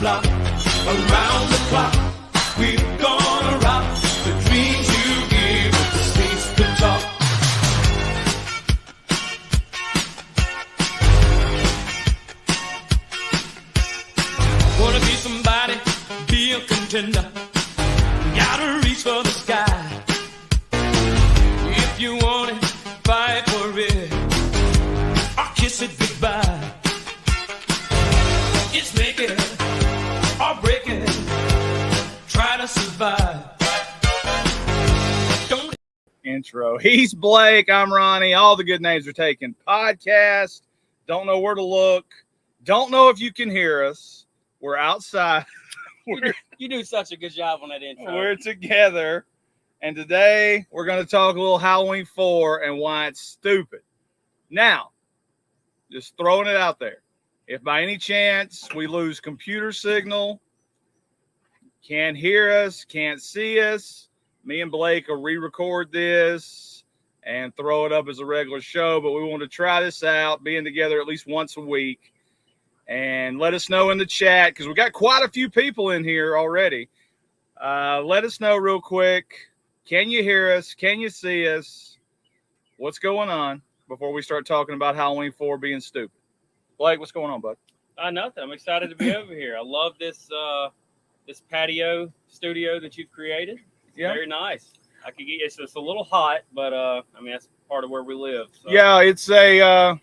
block, around the clock. We're gonna rock the dreams you give us the space to talk. Wanna be somebody, be a contender. Gotta reach for the sky. If you want it, fight for it, or kiss it goodbye. It's make it or break it. Try to survive. Don't intro. He's Blake. I'm Ronnie. All the good names are taken. Podcast. Don't know where to look. Don't know if you can hear us. We're outside. You do such a good job on that intro. We're together. And today we're going to talk a little Halloween 4 and why it's stupid. Now, just throwing it out there. If by any chance we lose computer signal, can't hear us, can't see us, me and Blake will re-record this and throw it up as a regular show. But we want to try this out, being together at least once a week. And let us know in the chat, because we got quite a few people in here already. Let us know real quick. Can you hear us? Can you see us? What's going on before we start talking about Halloween 4 being stupid? Blake, what's going on, bud? Nothing. I'm excited to be over here. I love this this patio studio that you've created. It's very nice. I could get it's a little hot, but I mean that's part of where we live. So. Yeah, it's a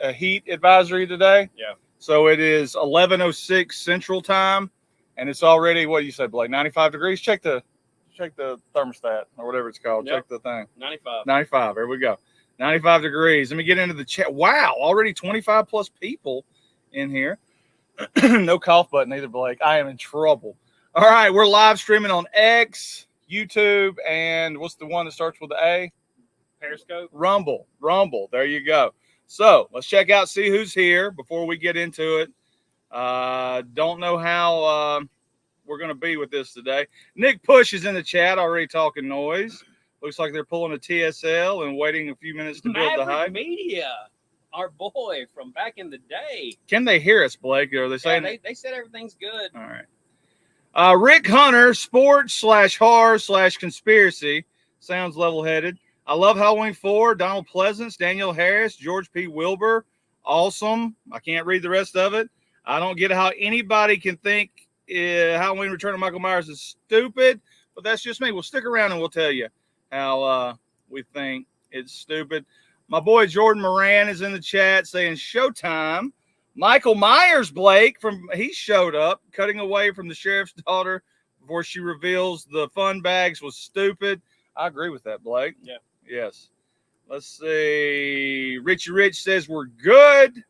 a heat advisory today. Yeah. So it is 11:06 Central Time, and it's already, what do you say, Blake? 95 degrees. Check the thermostat or whatever it's called. Yep. Check the thing. 95. 95. There we go. 95 degrees. Let me get into the chat. Wow, already 25 plus people in here. No cough button either, Blake. I am in trouble. All right, we're live streaming on X, YouTube, and what's the one that starts with the A? Periscope. Rumble. There you go. So let's check out, see who's here before we get into it. Don't know how we're going to be with this today. Nick Push is in the chat, already talking noise. Looks like they're pulling a TSL and waiting a few minutes to build the hype. Media, our boy from back in the day. Can they hear us, Blake? Are they saying? Yeah, they said everything's good. All right. Rick Hunter, sports/horror/conspiracy. Sounds level-headed. I love Halloween 4. Donald Pleasance, Daniel Harris, George P. Wilbur. Awesome. I can't read the rest of it. I don't get how anybody can think Halloween Return of Michael Myers is stupid, but that's just me. We'll stick around and we'll tell you how we think it's stupid. My boy Jordan Moran is in the chat saying Showtime. Michael Myers, Blake, he showed up, cutting away from the sheriff's daughter before she reveals the fun bags was stupid. I agree with that, Blake. Yeah. Yes. Let's see. Richie Rich says we're good.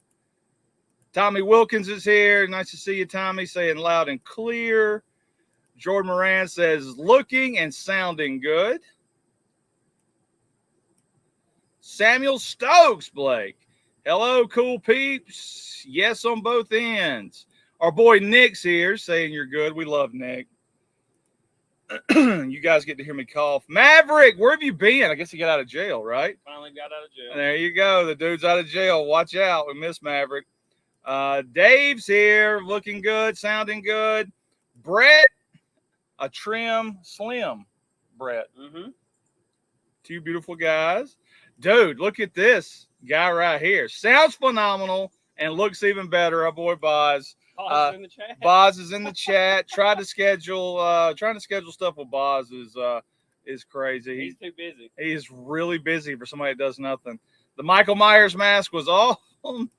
Tommy Wilkins is here. Nice to see you, Tommy, saying loud and clear. Jordan Moran says looking and sounding good. Samuel Stokes, Blake. Hello, cool peeps. Yes, on both ends. Our boy Nick's here saying you're good. We love Nick. You guys get to hear me cough. Maverick, where have you been? I guess he got out of jail, right? Finally got out of jail. There you go. The dude's out of jail. Watch out. We miss Maverick. Dave's here, looking good, sounding good. Brett, a trim slim Brett. Mm-hmm. Two beautiful guys. Dude, look at this guy right here. Sounds phenomenal and looks even better. Our boy Boz. Boz in the chat. Boz is in the chat. Trying to schedule stuff with Boz is crazy. He's too busy. He is really busy for somebody that does nothing. The Michael Myers mask was awesome.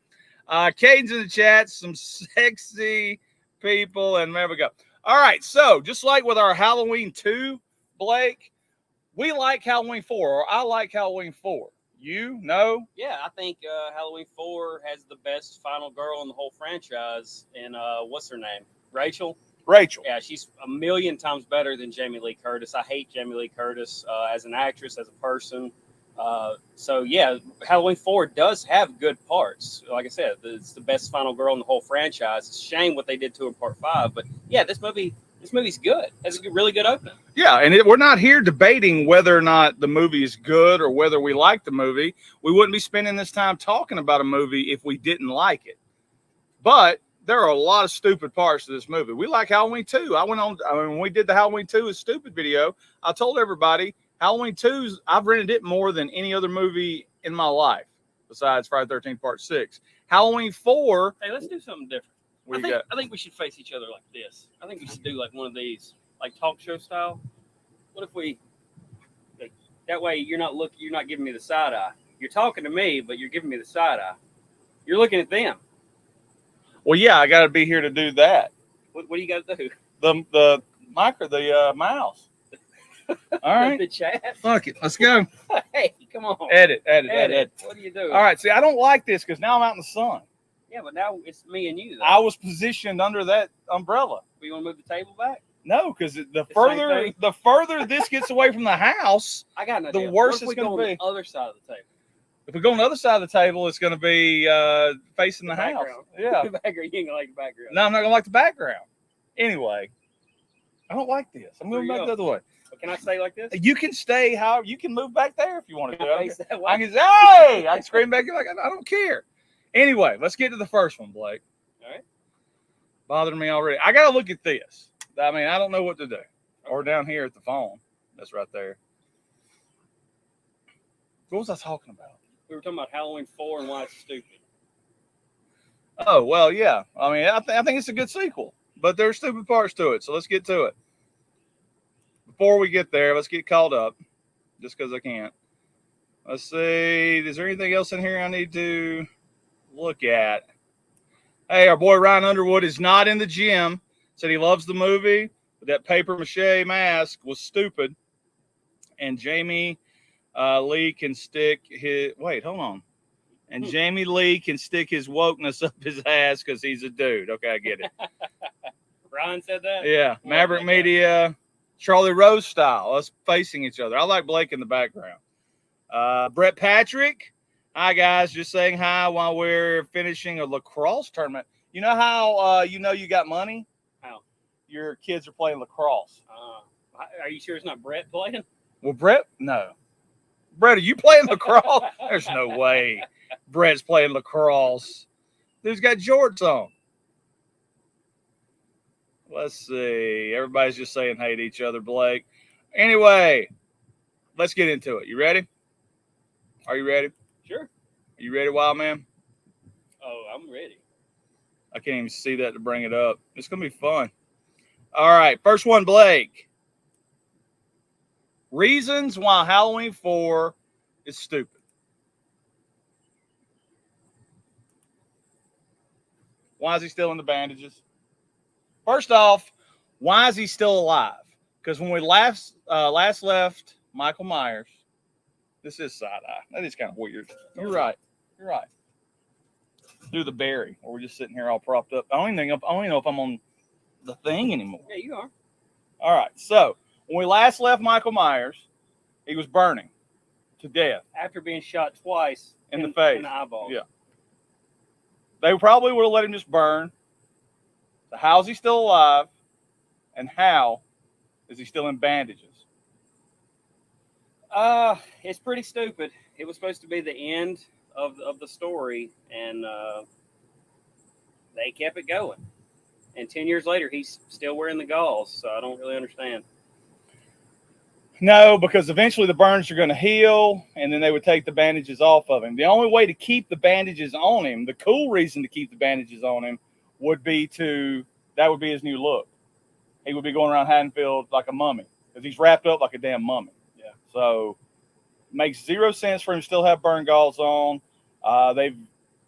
Caden's in the chat. Some sexy people, and there we go. All right, so just like with our Halloween 2, Blake, we like Halloween 4, or I like Halloween 4. You know? Yeah, I think Halloween 4 has the best final girl in the whole franchise. And what's her name? Rachel. Yeah, she's a million times better than Jamie Lee Curtis. I hate Jamie Lee Curtis as an actress, as a person. So, yeah, Halloween 4 does have good parts. Like I said, it's the best final girl in the whole franchise. It's a shame what they did to her in part 5. But, yeah, this movie's good. It's a really good opening. Yeah, and we're not here debating whether or not the movie is good or whether we like the movie. We wouldn't be spending this time talking about a movie if we didn't like it. But there are a lot of stupid parts to this movie. We like Halloween 2. When we did the Halloween 2 is stupid video, I told everybody Halloween 2's, I've rented it more than any other movie in my life besides Friday the 13th Part 6. Halloween 4. Hey, let's do something different. I think we should face each other like this. I think we should do like one of these, like talk show style. What if we, like, that way you're not giving me the side eye. You're talking to me, but you're giving me the side eye. You're looking at them. Well, yeah, I got to be here to do that. What do you got to do? The mouse. All right. The chat. Fuck it. Let's go. Hey, come on. Edit. What do you do? All right. See, I don't like this because now I'm out in the sun. Yeah, but now it's me and you, though. I was positioned under that umbrella. We want to move the table back? No, because the further this gets away from the house, I got an idea. the worse it's going to be. On the other side of the table. If we go on the other side of the table, it's going to be facing the house. Yeah. The background. You ain't gonna like the background. No, I'm not going to like the background. Anyway, I don't like this. I'm moving back the other way. But can I stay like this? You can stay however. You can move back there if you want to do I can say, hey! I can scream back like I don't care. Anyway, let's get to the first one, Blake. All right. Bothering me already. I got to look at this. I mean, I don't know what to do. Or down here at the phone. That's right there. What was I talking about? We were talking about Halloween 4 and why it's stupid. Oh, well, yeah. I mean, I think it's a good sequel. But there's stupid parts to it. So let's get to it. Before we get there, let's get caught up. Just because I can't. Let's see. Is there anything else in here I need to look at? Hey, our boy Ryan Underwood is not in the gym. Said he loves the movie, but that paper mache mask was stupid. And Jamie Lee can stick his... Wait, hold on. And Jamie Lee can stick his wokeness up his ass because he's a dude. Okay, I get it. Ryan said that? Yeah. Maverick Media, Charlie Rose style. Us facing each other. I like Blake in the background. Brett Patrick. Hi, guys. Just saying hi while we're finishing a lacrosse tournament. You know how you got money? How? Your kids are playing lacrosse. Are you sure it's not Brett playing? Well, Brett, no. Brett, are you playing lacrosse? There's no way Brett's playing lacrosse. Dude's got jorts on. Let's see. Everybody's just saying hey to each other, Blake. Anyway, let's get into it. You ready? Are you ready? Sure. Are you ready, Wild Man? Oh, I'm ready. I can't even see that to bring it up. It's going to be fun. All right. First one, Blake. Reasons why Halloween 4 is stupid. Why is he still in the bandages? First off, why is he still alive? Because when we last left Michael Myers, this is side-eye. That is kind of weird. You're right. Do the Barry, or we're just sitting here all propped up. I don't even know if I'm on the thing anymore. Yeah, you are. All right. So when we last left Michael Myers, he was burning to death after being shot twice in the face, in the eyeball. Yeah. They probably would have let him just burn. So how is he still alive? And how is he still in bandages? It's pretty stupid. It was supposed to be the end of the story, and they kept it going. And 10 years later, he's still wearing the gauze, so I don't really understand. No, because eventually the burns are going to heal, and then they would take the bandages off of him. The only way to keep the bandages on him, the cool reason to keep the bandages on him, would be that would be his new look. He would be going around Haddonfield like a mummy, because he's wrapped up like a damn mummy. Yeah. So makes zero sense for him to still have burn gauze on.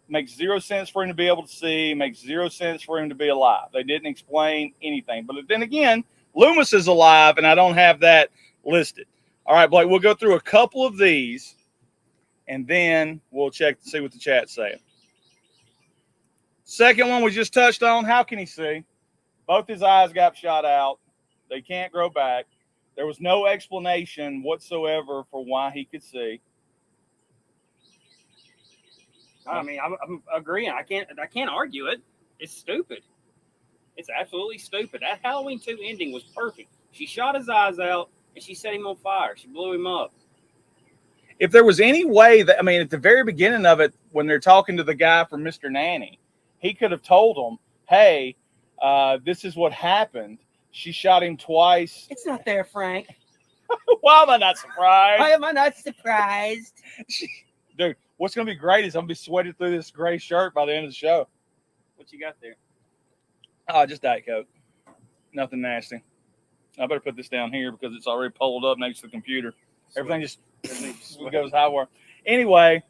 Makes zero sense for him to be able to see. Makes zero sense for him to be alive. They didn't explain anything. But then again, Loomis is alive, and I don't have that listed. All right, Blake, we'll go through a couple of these, and then we'll check to see what the chat's saying. Second one we just touched on. How can he see? Both his eyes got shot out. They can't grow back. There was no explanation whatsoever for why he could see. I mean, I'm agreeing. I can't argue it. It's stupid. It's absolutely stupid. That Halloween 2 ending was perfect. She shot his eyes out, and she set him on fire. She blew him up. If there was any way that, I mean, at the very beginning of it, when they're talking to the guy from Mr. Nanny, he could have told them, hey, this is what happened. She shot him twice. It's not there, Frank. Why am I not surprised? Why am I not surprised? Dude, what's going to be great is I'm going to be sweating through this gray shirt by the end of the show. What you got there? Oh, just Diet Coke. Nothing nasty. I better put this down here because it's already pulled up next to the computer. Everything just goes highwire. Anyway,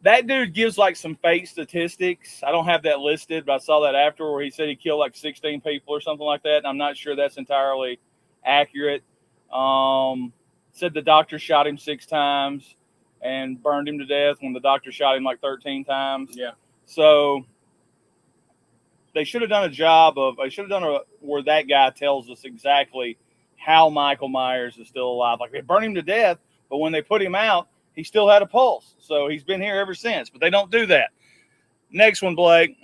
that dude gives like some fake statistics. I don't have that listed, but I saw that after where he said he killed like 16 people or something like that. And I'm not sure that's entirely accurate. Said the doctor shot him 6 times and burned him to death when the doctor shot him like 13 times. Yeah. So they should have done where that guy tells us exactly how Michael Myers is still alive. Like, they burned him to death, but when they put him out, he still had a pulse. So he's been here ever since, but they don't do that. Next one, Blake.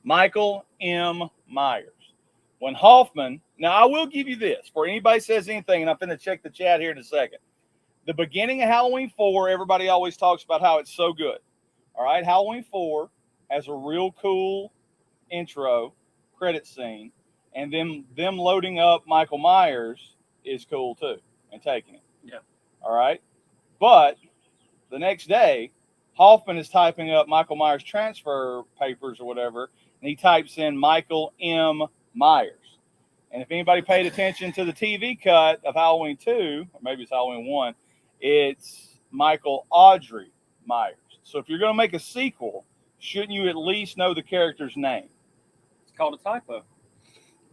Michael M. Myers. When Hoffman, now I will give you this, for anybody says anything, and I'm going to check the chat here in a second. The beginning of Halloween 4, everybody always talks about how it's so good. All right, Halloween 4 has a real cool intro, credit scene, and then them loading up Michael Myers is cool too, and taking it. Yeah. All right, but the next day, Hoffman is typing up Michael Myers transfer papers or whatever, and he types in Michael M. Myers. And if anybody paid attention to the TV cut of Halloween 2, or maybe it's Halloween 1, it's Michael Audrey Myers. So if you're going to make a sequel, shouldn't you at least know the character's name? It's called a typo.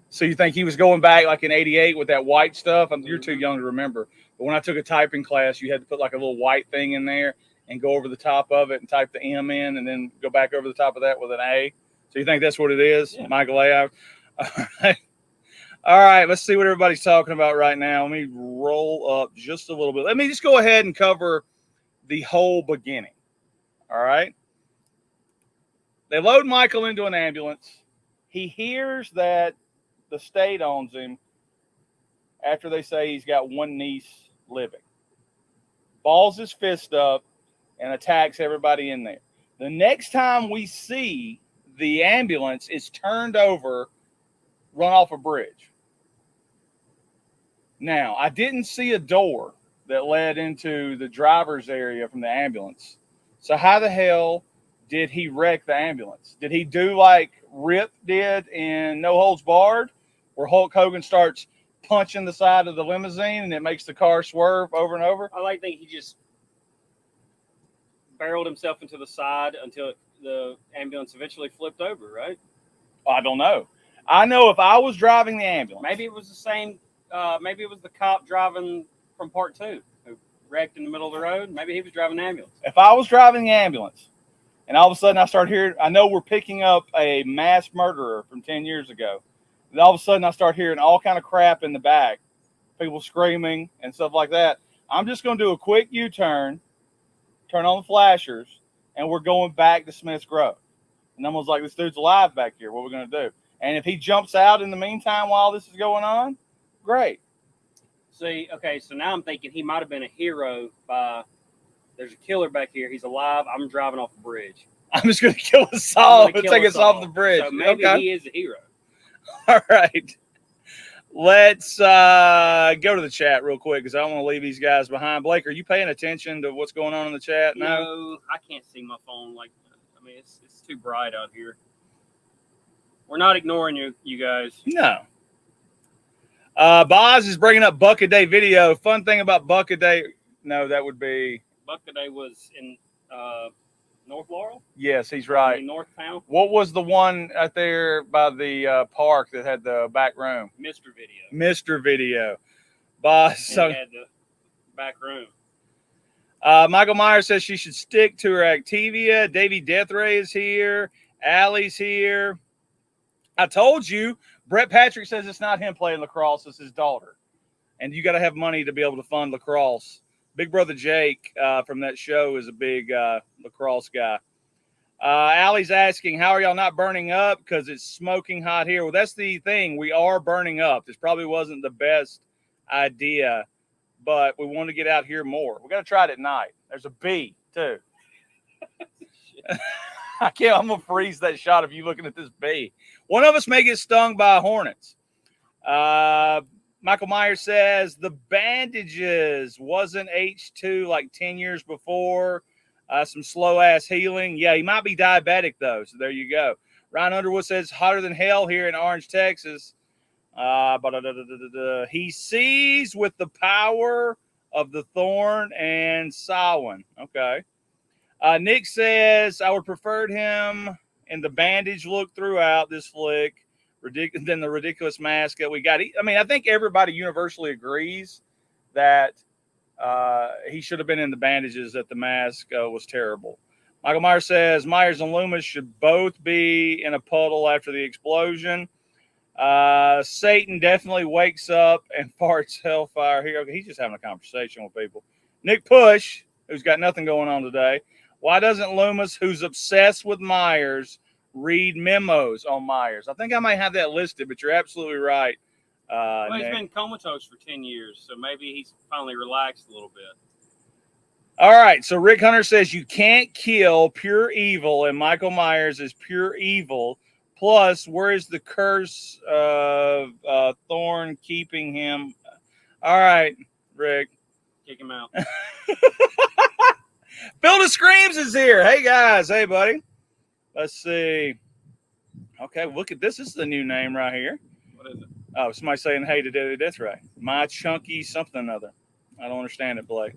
So you think he was going back like in 88 with that white stuff? You're too young to remember. But when I took a typing class, you had to put like a little white thing in there and go over the top of it and type the M in and then go back over the top of that with an A. So you think that's what it is? Yeah. Michael A. All right. All right, let's see what everybody's talking about right now. Let me roll up just a little bit. Let me just go ahead and cover the whole beginning. All right. They load Michael into an ambulance. He hears that the state owns him after they say he's got one niece living. Balls his fist up and attacks everybody in there. The next time we see the ambulance is turned over, run off a bridge. Now, I didn't see a door that led into the driver's area from the ambulance. So how the hell did he wreck the ambulance? Did he do like Rip did in No Holds Barred, where Hulk Hogan starts punching the side of the limousine and it makes the car swerve over and over? I like to think he just barreled himself into the side until the ambulance eventually flipped over, right? I don't know. I know if I was driving the ambulance. Maybe it was the same. Maybe it was the cop driving from part 2 who wrecked in the middle of the road. Maybe he was driving the ambulance. If I was driving the ambulance and all of a sudden I start hearing, I know we're picking up a mass murderer from 10 years ago. And all of a sudden I start hearing all kind of crap in the back, people screaming and stuff like that. I'm just going to do a quick U-turn, turn on the flashers, and we're going back to Smith's Grove. And I was like, this dude's alive back here. What are we going to do? And if he jumps out in the meantime while this is going on, great. See, okay, so now I'm thinking he might have been a hero by, there's a killer back here. He's alive. I'm driving off a bridge. I'm just going to kill us all and take us off the bridge. So maybe he is a hero. All right. Let's go to the chat real quick because I don't want to leave these guys behind. Blake, are you paying attention to what's going on in the chat? No, I can't see my phone. Like, I mean, it's too bright out here. We're not ignoring you guys. No. Boz is bringing up Buck a Day video. Fun thing about Buck a Day. No, that would be. Buck a Day was in North Laurel? Yes, he's right. North Town? What was the one out there by the park that had the back room? Mr. Video. Mr. Video. Boz. So, had the back room. Michael Myers says she should stick to her Activia. Davey Deathray is here. Allie's here. I told you. Brett Patrick says it's not him playing lacrosse. It's his daughter. And you got to have money to be able to fund lacrosse. Big Brother Jake from that show is a big lacrosse guy. Allie's asking, how are y'all not burning up? Because it's smoking hot here. Well, that's the thing. We are burning up. This probably wasn't the best idea, but we want to get out here more. We got to try it at night. There's a bee, too. I can't. I'm gonna freeze that shot of you looking at this bee. One of us may get stung by hornets. Michael Myers says the bandages wasn't H2 like 10 years before. Some slow ass healing. Yeah, he might be diabetic though. So there you go. Ryan Underwood says hotter than hell here in Orange, Texas. He sees with the power of the thorn and Samhain. Okay. Nick says I would preferred him in the bandage look throughout this flick than the ridiculous mask that we got. I mean, I think everybody universally agrees that he should have been in the bandages, that the mask was terrible. Michael Myers says Myers and Loomis should both be in a puddle after the explosion. Satan definitely wakes up and farts hellfire here. Okay, he's just having a conversation with people. Nick Push, who's got nothing going on today. Why doesn't Loomis, who's obsessed with Myers, read memos on Myers? I think I might have that listed, but you're absolutely right. Well, he's Nick. been comatose for 10 years, so maybe he's finally relaxed a little bit. All right, so Rick Hunter says you can't kill pure evil, and Michael Myers is pure evil. Plus, where is the curse of Thorn keeping him? All right, Rick. Kick him out. Phil the Screams is here. Hey, guys. Hey, buddy. Let's see. Okay, look at this. This is the new name right here. What is it? Oh, somebody saying, hey, to Deadly Death Ray. My chunky something or other. I don't understand it, Blake.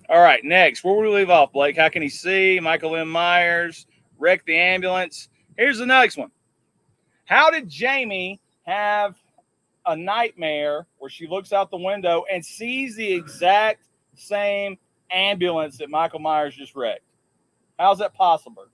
All right, next. Where will we leave off, Blake? How can he see? Michael M. Myers. Wreck the ambulance. Here's the next one. How did Jamie have a nightmare where she looks out the window and sees the exact same ambulance that Michael Myers just wrecked? How's that possible?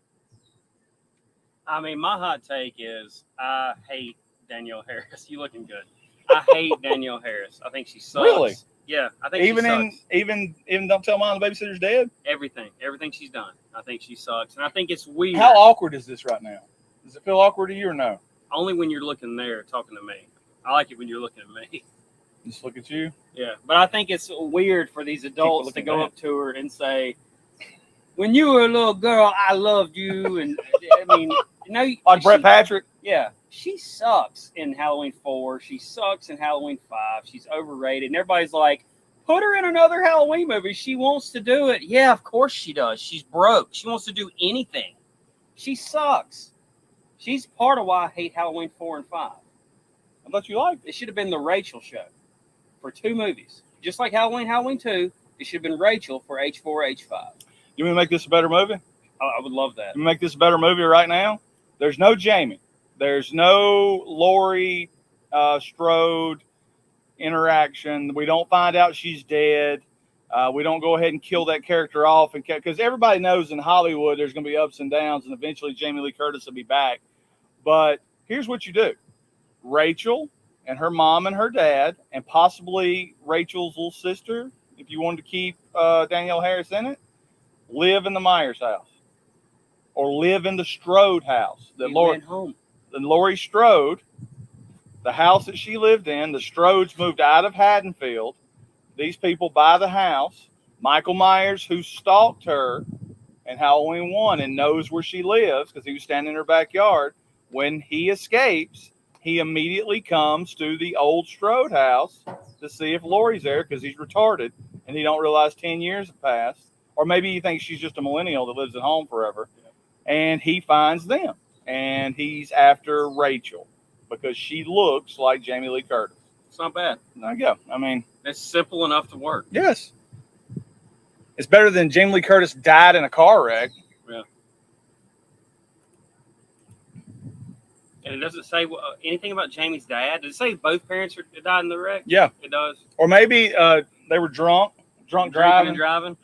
I mean, my hot take is I hate Danielle Harris. You looking good. I hate Danielle Harris. I think she sucks. Really? Yeah, I think Even she sucks. even Don't Tell Mom the Babysitter's Dead? Everything she's done. I think she sucks. And I think it's weird. How awkward is this right now? Does it feel awkward to you or no? Only when you're looking there talking to me. I like it when you're looking at me. Just look at you. Yeah, but I think it's weird for these adults to looking go back. up to her and say, when you were a little girl, I loved you. And I mean, you know, Like Brett Patrick? yeah, she sucks in Halloween 4. She sucks in Halloween 5. She's overrated. And everybody's like, put her in another Halloween movie. She wants to do it. Yeah, of course she does. She's broke. She wants to do anything. She sucks. She's part of why I hate Halloween 4 and 5. I thought you liked it. It should have been the Rachel show for 2 movies. Just like Halloween 2, it should have been Rachel for H4, H5. You want to make this a better movie? I would love that. You make this a better movie right now? There's no Jamie. There's no Laurie Strode interaction. We don't find out she's dead. We don't go ahead and kill that character off, and because everybody knows in Hollywood there's going to be ups and downs, and eventually Jamie Lee Curtis will be back. But here's what you do. Rachel and her mom and her dad, and possibly Rachel's little sister, if you wanted to keep Danielle Harris in it, live in the Myers house. Or live in the Strode house. You went home. Laurie Strode, the house that she lived in, the Strodes moved out of Haddonfield. These people buy the house. Michael Myers, who stalked her in Halloween 1 and knows where she lives because he was standing in her backyard, when he escapes, he immediately comes to the old Strode house to see if Laurie's there because he's retarded and he don't realize 10 years have passed. Or maybe he thinks she's just a millennial that lives at home forever. And he finds them. And he's after Rachel because she looks like Jamie Lee Curtis. It's not bad. There you go. I mean, It's simple enough to work. yes. It's better than Jamie Lee Curtis died in a car wreck. Yeah. And it doesn't say anything about Jamie's dad. Does it say both parents died in the wreck? Yeah. It does. Or maybe they were drunk driving, Driving.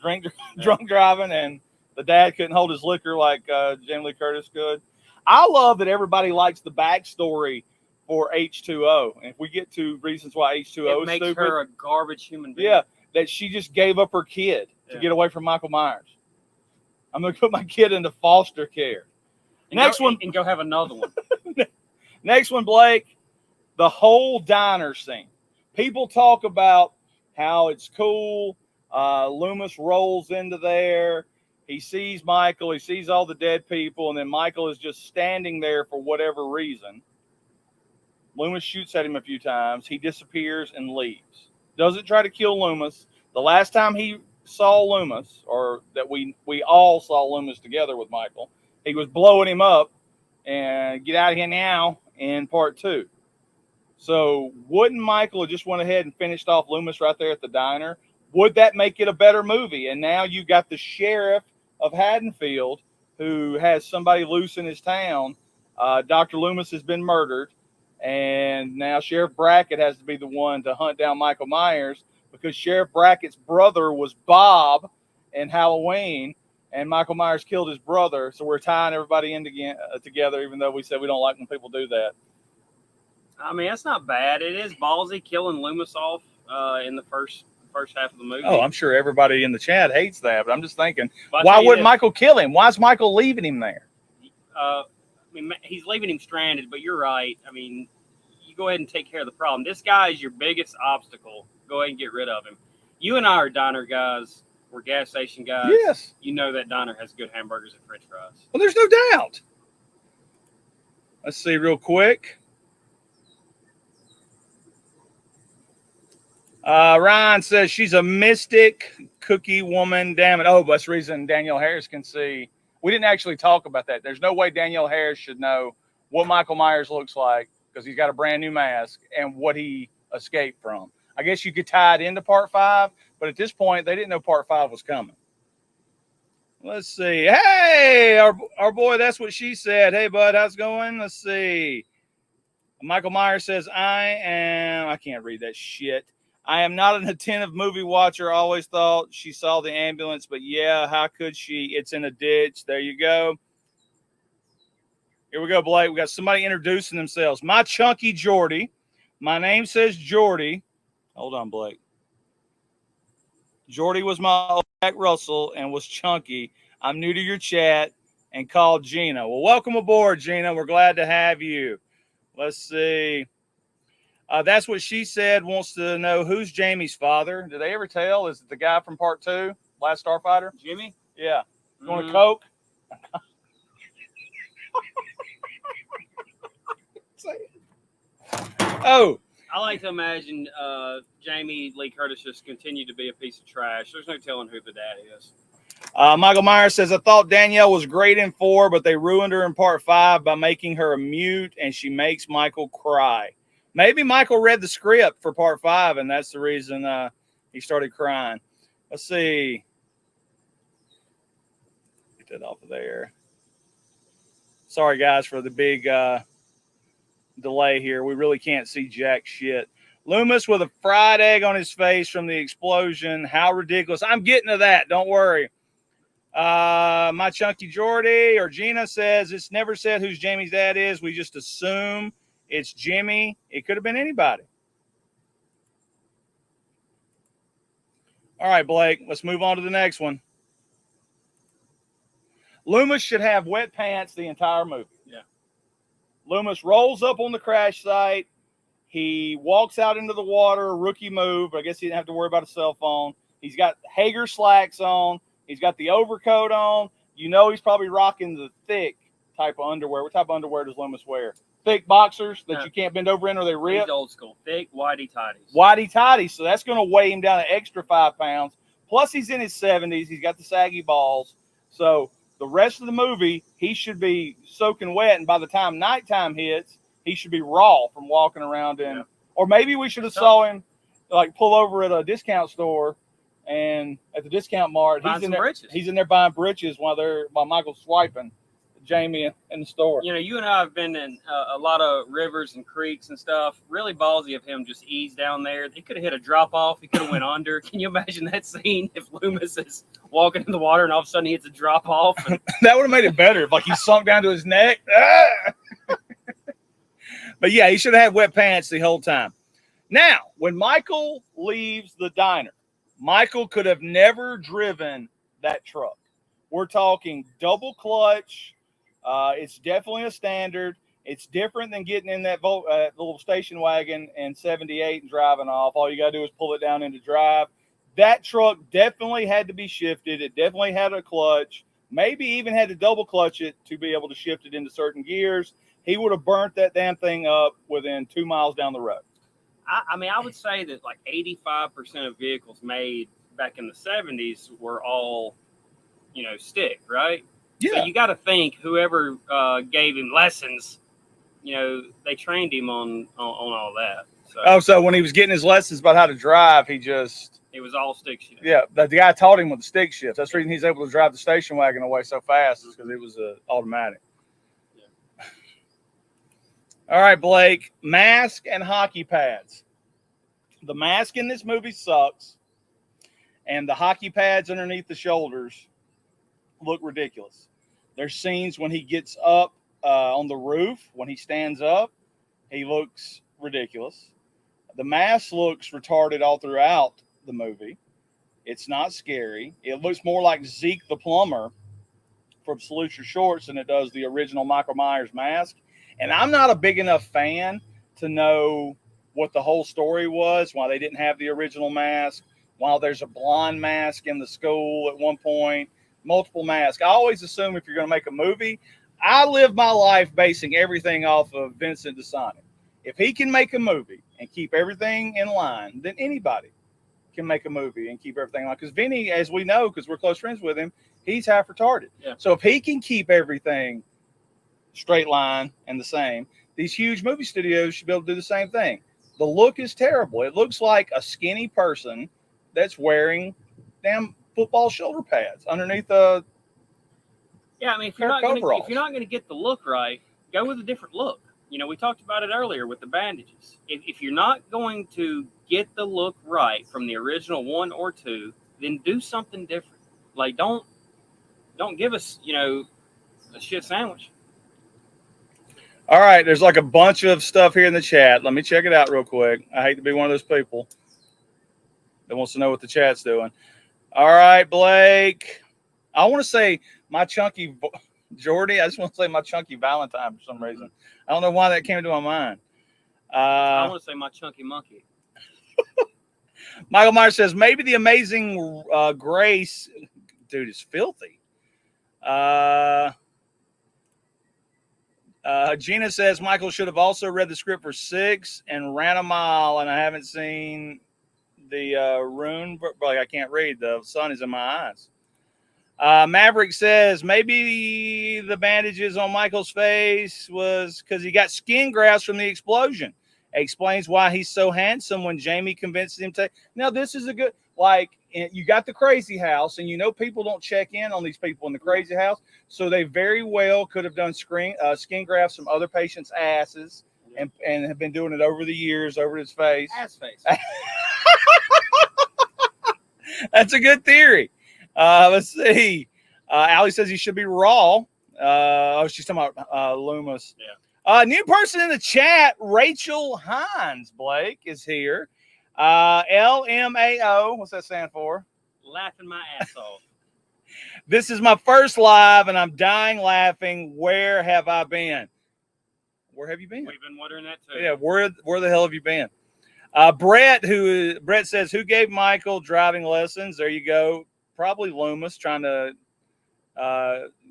drunk driving, and the dad couldn't hold his liquor like Jamie Lee Curtis could. I love that everybody likes the backstory for H2O. And if we get to reasons why H2O It is makes stupid, her a garbage human being. yeah, that she just gave up her kid to Yeah. get away from Michael Myers. I'm going to put my kid into foster care. Next one. And go have another one. Next one, Blake, the whole diner scene. People talk about how it's cool. Loomis rolls into there. He sees Michael. He sees all the dead people, and then Michael is just standing there for whatever reason. Loomis shoots at him a few times. He disappears and leaves. Doesn't try to kill Loomis. The last time he saw Loomis, or that we all saw Loomis together with Michael, he was blowing him up and get out of here now in part 2. So wouldn't Michael have just went ahead and finished off Loomis right there at the diner? Would that make it a better movie? And now you've got the sheriff of Haddonfield who has somebody loose in his town. Dr. Loomis has been murdered. And now Sheriff Brackett has to be the one to hunt down Michael Myers because Sheriff Brackett's brother was Bob in Halloween, and Michael Myers killed his brother. So we're tying everybody in together, even though we said we don't like when people do that. I mean, that's not bad. It is ballsy killing Loomis off in the first half of the movie. Oh, I'm sure everybody in the chat hates that, but I'm just thinking, why wouldn't Michael kill him? Why is Michael leaving him there? I mean, he's leaving him stranded, but you're right. I mean, you go ahead and take care of the problem. This guy is your biggest obstacle. Go ahead and get rid of him. You and I are diner guys. We're gas station guys. Yes. You know that diner has good hamburgers and french fries. Well, there's no doubt. Let's see real quick. Ryan says she's a mystic cookie woman. Damn it. Oh, that's the reason Danielle Harris can see. We didn't actually talk about that. There's no way Danielle Harris should know what Michael Myers looks like because he's got a brand new mask and what he escaped from. I guess you could tie it into part 5, but at this point, they didn't know part 5 was coming. Let's see. Hey, our boy, that's what she said. Hey, bud, how's it going? Let's see. Michael Myers says, I can't read that shit. I am not an attentive movie watcher. I always thought she saw the ambulance, but yeah, how could she? It's in a ditch. There you go. Here we go, Blake. We got somebody introducing themselves. My chunky Jordy. My name says Jordy. Hold on, Blake. Jordy was my old Jack Russell and was chunky. I'm new to your chat and called Gina. Well, welcome aboard, Gina. We're glad to have you. Let's see. That's what she said. Wants to know who's Jamie's father. Did they ever tell? Is it the guy from part 2, Last Starfighter? Jimmy? Yeah. You want a Coke? Oh. I like to imagine Jamie Lee Curtis just continued to be a piece of trash. There's no telling who the dad is. Michael Myers says, I thought Danielle was great in 4, but they ruined her in part 5 by making her a mute, and she makes Michael cry. Maybe Michael read the script for part 5, and that's the reason he started crying. Let's see. Get that off of there. Sorry, guys, for the big delay here. We really can't see jack shit. Loomis with a fried egg on his face from the explosion. How ridiculous. I'm getting to that. Don't worry. My chunky Jordy or Gina says it's never said who's Jamie's dad is. We just assume it's Jimmy. It could have been anybody. All right, Blake, let's move on to the next one. Loomis should have wet pants the entire movie. Yeah. Loomis rolls up on the crash site. He walks out into the water, rookie move. I guess he didn't have to worry about a cell phone. He's got Hager slacks on. He's got the overcoat on. You know he's probably rocking the thick type of underwear. What type of underwear does Loomis wear? Thick boxers that you can't bend over in or they rip? He's old school. Thick, whitey-tighties. Whitey-tighties. So that's going to weigh him down an extra 5 pounds. Plus he's in his 70s. He's got the saggy balls. So the rest of the movie, he should be soaking wet. And by the time nighttime hits, he should be raw from walking around in. Yeah. Or maybe we should have saw him like pull over at a discount store and at the discount mart. He's in there buying britches while Michael's swiping Jamie in the store. You know, you and I have been in a lot of rivers and creeks and stuff. Really ballsy of him just ease down there. He could have hit a drop off. He could have went under. Can you imagine that scene if Loomis is walking in the water and all of a sudden he hits a drop off? That would have made it better if like he sunk down to his neck. But yeah, he should have had wet pants the whole time. Now, when Michael leaves the diner, Michael could have never driven that truck. We're talking double clutch. It's definitely a standard. It's different than getting in that little station wagon in 78 and driving off. All you got to do is pull it down into drive. That truck definitely had to be shifted. It definitely had a clutch. Maybe even had to double clutch it to be able to shift it into certain gears. He would have burnt that damn thing up within 2 miles down the road. I mean, I would say that like 85% of vehicles made back in the 70s were all, stick, right? Yeah. So you got to think whoever gave him lessons, they trained him on all that. So when he was getting his lessons about how to drive, it was all stick shift. Yeah, the guy taught him with the stick shift. That's the reason he's able to drive the station wagon away so fast, is because it was automatic. Yeah. All right, Blake, mask and hockey pads. The mask in this movie sucks, and the hockey pads underneath the shoulders look ridiculous. There's scenes when he gets up on the roof, when he stands up, he looks ridiculous. The mask looks retarded all throughout the movie. It's not scary. It looks more like Zeke the plumber from Salute Your Shorts than it does the original Michael Myers mask. And I'm not a big enough fan to know what the whole story was, why they didn't have the original mask, while there's a blonde mask in the school at one point, multiple masks. I always assume if you're going to make a movie, I live my life basing everything off of Vincent DeSantis. If he can make a movie and keep everything in line, then anybody can make a movie and keep everything in line. Because Vinny, as we know, because we're close friends with him, he's half retarded. Yeah. So if he can keep everything straight line and the same, these huge movie studios should be able to do the same thing. The look is terrible. It looks like a skinny person that's wearing damn football shoulder pads underneath a Yeah, I mean, if you're not going to get the look right, go with a different look. We talked about it earlier with the bandages. If you're not going to get the look right from the original 1 or 2, then do something different. Like, don't give us, a shit sandwich. All right, there's like a bunch of stuff here in the chat. Let me check it out real quick. I hate to be one of those people that wants to know what the chat's doing. All right, Blake. I want to say my chunky Jordy. I just want to say my chunky Valentine for some reason. I don't know why that came to my mind. I want to say my chunky monkey. Michael Myers says maybe the Amazing Grace, dude, is filthy. Gina says Michael should have also read the script for 6 and ran a mile, and I haven't seen the rune, but like I can't read. The sun is in my eyes. Maverick says maybe the bandages on Michael's face was because he got skin grafts from the explosion. It explains why he's so handsome when Jamie convinces him to. Now, this is a good, like, you got the crazy house, and people don't check in on these people in the crazy house. So they very well could have done skin grafts from other patients' asses and have been doing it over the years over his face. Ass face. That's a good theory. Let's see. Allie says he should be raw. She's talking about Loomis. Yeah. New person in the chat, Rachel Hines, Blake, is here. LMAO. What's that stand for? Laughing my ass off. This is my first live, and I'm dying laughing. Where have I been? Where have you been? We've been wondering that too. Yeah, where the hell have you been? Brett says, who gave Michael driving lessons? There you go. Probably Loomis, trying to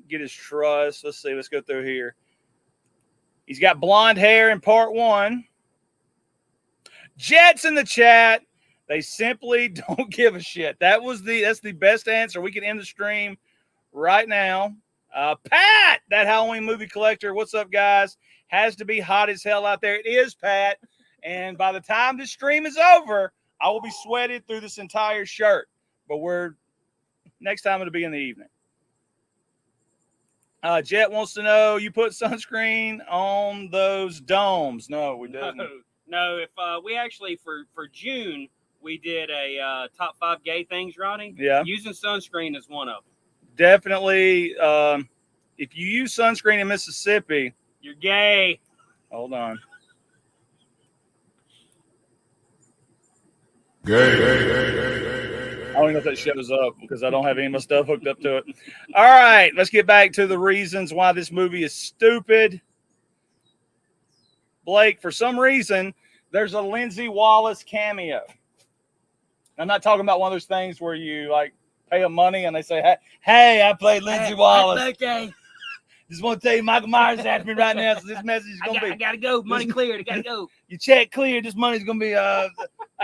get his trust. Let's see. Let's go through here. He's got blonde hair in part 1. Jets in the chat. They simply don't give a shit. That's the best answer. We can end the stream right now. Pat, that Halloween movie collector. What's up, guys? Has to be hot as hell out there. It is, Pat. And by the time this stream is over, I will be sweated through this entire shirt. But next time it'll be in the evening. Jet wants to know, you put sunscreen on those domes. No, we didn't. No, if we actually, for June, we did a top 5 gay things, Ronnie. Yeah. Using sunscreen is one of them. Definitely. If you use sunscreen in Mississippi, you're gay. Hold on. I don't even know if that shows up because I don't have any of my stuff hooked up to it. All right, let's get back to the reasons why this movie is stupid. Blake, for some reason, there's a Lindsay Wallace cameo. I'm not talking about one of those things where you like pay them money and they say, "Hey, I played Lindsay Wallace. Happy birthday. Just want to tell you, Michael Myers is after me right now, so this message is gonna be. I gotta go. Money cleared. I gotta go. Your check cleared. This money's gonna be. I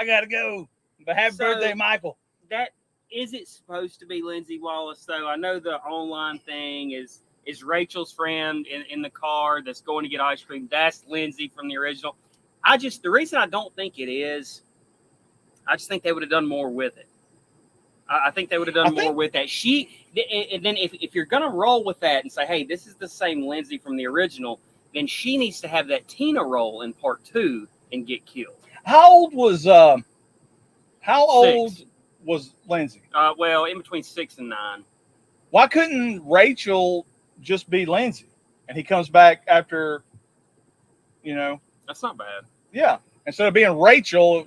gotta go. But happy birthday, Michael. That is it supposed to be Lindsay Wallace though? I know the online thing is Rachel's friend in the car that's going to get ice cream. That's Lindsay from the original. The reason I don't think it is, I just think they would have done more with it. I think they would have done more with that. And then if you're going to roll with that and say, hey, this is the same Lindsay from the original, then she needs to have that Tina role in part 2 and get killed. How old was Lindsay? Well, in between 6 and 9. Why couldn't Rachel just be Lindsay? And he comes back after, That's not bad. Yeah. Instead of being Rachel,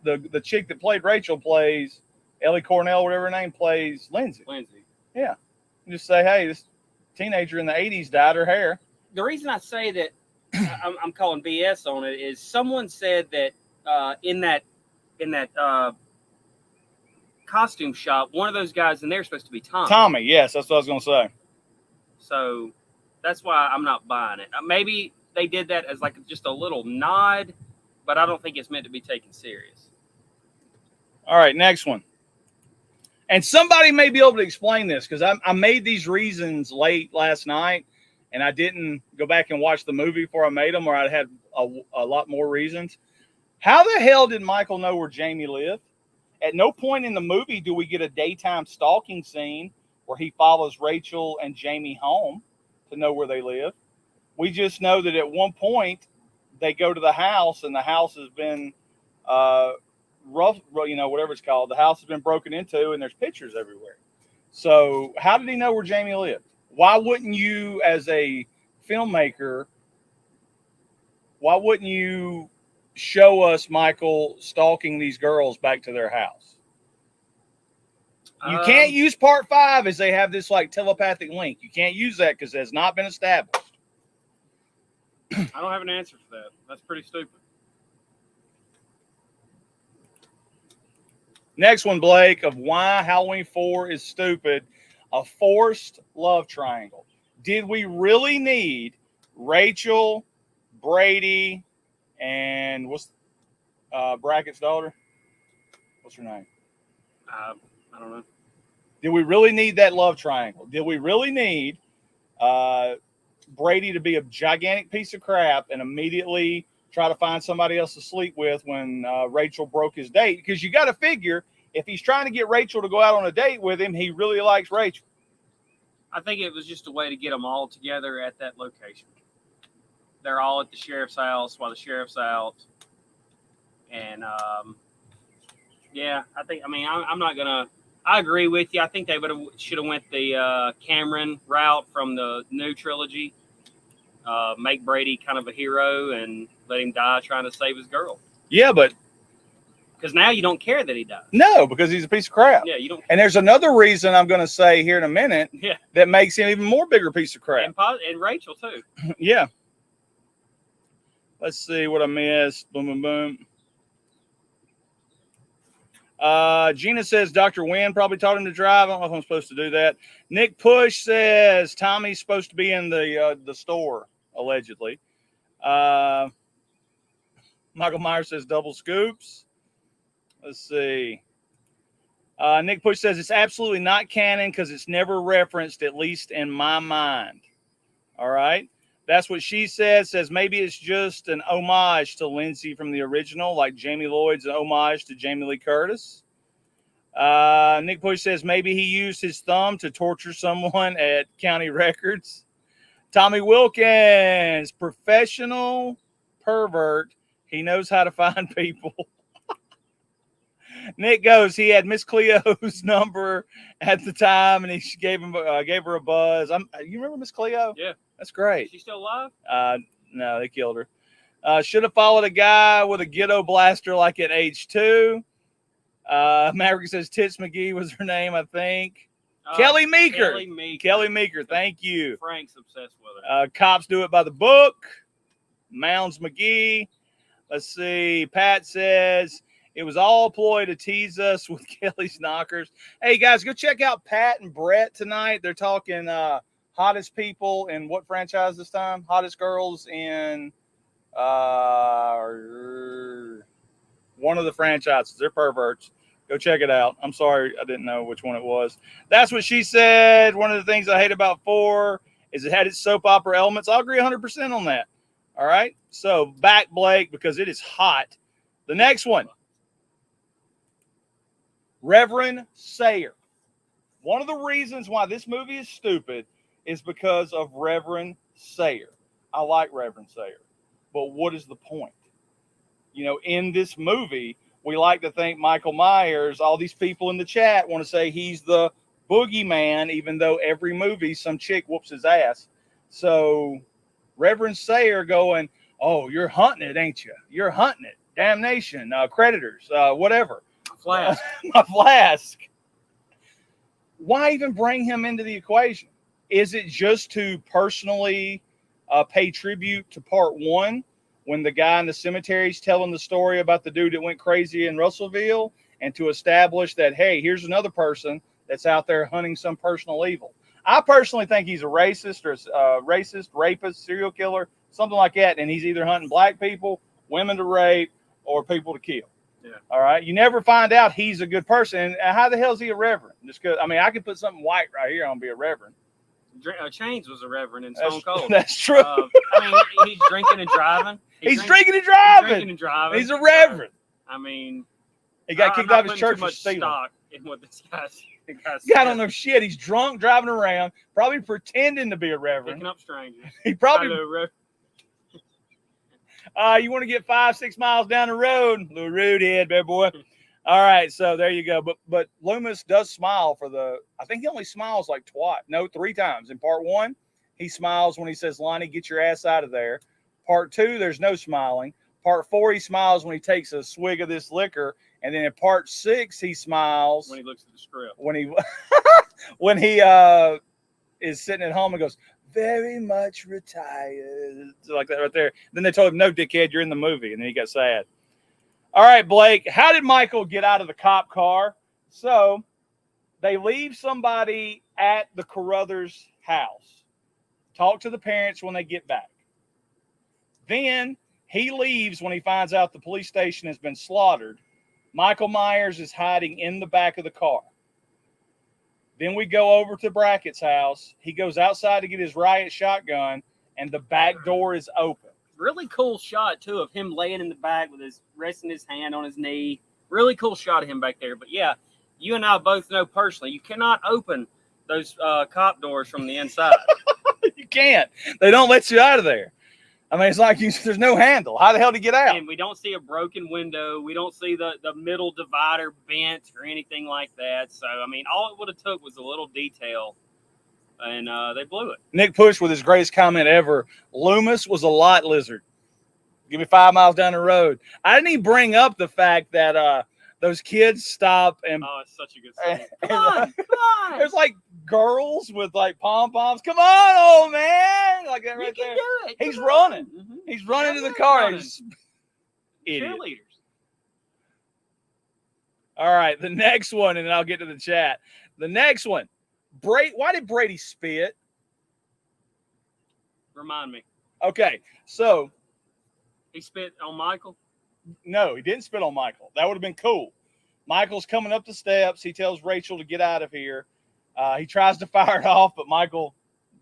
the chick that played Rachel plays Ellie Cornell, whatever her name, plays Lindsay. Yeah. And just say, hey, this teenager in the 80s dyed her hair. The reason I say that I'm calling BS on it is someone said that in that costume shop, one of those guys in there is supposed to be Tommy. Tommy, yes, that's what I was going to say. So that's why I'm not buying it. Maybe they did that as like just a little nod, but I don't think it's meant to be taken serious. All right, next one. And somebody may be able to explain this because I made these reasons late last night and I didn't go back and watch the movie before I made them, or I'd had a lot more reasons. How the hell did Michael know where Jamie lived? At no point in the movie do we get a daytime stalking scene where he follows Rachel and Jamie home to know where they live. We just know that at one point they go to the house and the house has been whatever it's called. The house has been broken into and there's pictures everywhere. So how did he know where Jamie lived? Why wouldn't you, as a filmmaker, show us Michael stalking these girls back to their house? You can't use part 5 as they have this like telepathic link. You can't use that because it has not been established. I don't have an answer for that. That's pretty stupid. Next one, Blake, of why Halloween 4 is stupid. A forced love triangle. Did we really need Rachel, Brady, and what's Brackett's daughter? What's her name? I don't know. Did we really need that love triangle? Did we really need Brady to be a gigantic piece of crap and immediately try to find somebody else to sleep with when Rachel broke his date? Because you got to figure, if he's trying to get Rachel to go out on a date with him, he really likes Rachel. I think it was just a way to get them all together at that location. They're all at the sheriff's house while the sheriff's out. And, I'm not going to, I agree with you. I think they should have went the Cameron route from the new trilogy. Make Brady kind of a hero and let him die trying to save his girl. Yeah, but because now you don't care that he died. No, because he's a piece of crap. Yeah, you don't. And there's another reason I'm going to say here in a minute. Yeah. That makes him even more bigger piece of crap. And Rachel too. Yeah. Let's see what I missed. Boom, boom, boom. Gina says Dr. Wynn probably taught him to drive. I don't know if I'm supposed to do that. Nick Push says Tommy's supposed to be in the store, allegedly. Michael Myers says double scoops. Let's see. Nick Push says it's absolutely not canon because it's never referenced, at least in my mind. All right. That's what she says maybe it's just an homage to Lindsay from the original, like Jamie Lloyd's an homage to Jamie Lee Curtis. Nick Push says maybe he used his thumb to torture someone at county records. Tommy Wilkins, professional pervert. He knows how to find people. Nick goes, he had Miss Cleo's number at the time, and he gave her a buzz. You remember Miss Cleo? Yeah. That's great. Is she still alive? No, they killed her. Should have followed a guy with a ghetto blaster like at age 2. Maverick says Tits McGee was her name, I think. Kelly Meeker. Kelly Meeker, thank you. Frank's obsessed with her. Cops do it by the book. Mounds McGee. Let's see. Pat says It was all a ploy to tease us with Kelly's knockers. Hey, guys, go check out Pat and Brett tonight. They're talking hottest people in what franchise this time? Hottest girls in one of the franchises. They're perverts. Go check it out. I'm sorry, I didn't know which one it was. That's what she said. One of the things I hate about 4 is it had its soap opera elements. I'll agree 100% on that. All right. So back, Blake, because it is hot. The next one, Reverend Sayer. One of the reasons why this movie is stupid is because of Reverend Sayer. I like Reverend Sayer, but what is the point? You know, in this movie, we like to think Michael Myers, all these people in the chat want to say he's the boogeyman, even though every movie some chick whoops his ass. So Reverend Sayer going, oh, you're hunting it, ain't you? You're hunting it. Damnation, creditors, whatever. Flask. My flask. Why even bring him into the equation? Is it just to personally pay tribute to part 1 when the guy in the cemetery is telling the story about the dude that went crazy in Russellville, and to establish that, hey, here's another person that's out there hunting some personal evil? I personally think he's a racist or rapist, serial killer, something like that, and he's either hunting black people, women to rape, or people to kill. Yeah. All right. You never find out he's a good person. And how the hell is he a reverend? Just because, I mean, I could put something white right here on be a reverend. Chains was a reverend in Stone Cold. That's true. I mean, he's drinking and driving. He's drinking and driving. Drinking and driving. He's a reverend. I mean, he got kicked out of his church for for stealing. Stock in what this guy's I don't know shit. He's drunk, driving around, probably pretending to be a reverend. Picking up strangers. He probably. Hello, you want to get 5-6 miles down the road, little rude head, bad boy. All right, so there you go. But Loomis does smile for the. I think he only smiles like 3 times in part 1. He smiles when he says, "Lonnie, get your ass out of there." Part 2, there's no smiling. Part 4, he smiles when he takes a swig of this liquor, and then in part 6, he smiles when he looks at the script. When he is sitting at home and goes, very much retired, like that right there. Then they told him, no, dickhead, you're in the movie. And then he got sad. All right, Blake, how did Michael get out of the cop car? So they leave somebody at the Carruthers' house. Talk to the parents when they get back. Then he leaves when he finds out the police station has been slaughtered. Michael Myers is hiding in the back of the car. Then we go over to Brackett's house. He goes outside to get his riot shotgun, and the back door is open. Really cool shot, too, of him laying in the back with resting his hand on his knee. Really cool shot of him back there. But, yeah, you and I both know personally, you cannot open those cop doors from the inside. You can't. They don't let you out of there. I mean, it's like there's no handle. How the hell to get out? And we don't see a broken window. We don't see the middle divider bent or anything like that. So, I mean, all it would have took was a little detail, and they blew it. Nick Push with his greatest comment ever. Loomis was a lot lizard. Give me 5 miles down the road. I didn't even bring up the fact that those kids stop and. Oh, it's such a good scene. Come on. There's like girls with like pom poms. Come on, old man! Like that right there. Do it. He's running. Mm-hmm. He's running to the car. Running. Idiot. Cheerleaders. All right, the next one, and then I'll get to the chat. The next one, why did Brady spit? Remind me. Okay, so he spit on Michael. No, he didn't spit on Michael. That would have been cool. Michael's coming up the steps. He tells Rachel to get out of here. He tries to fire it off, but Michael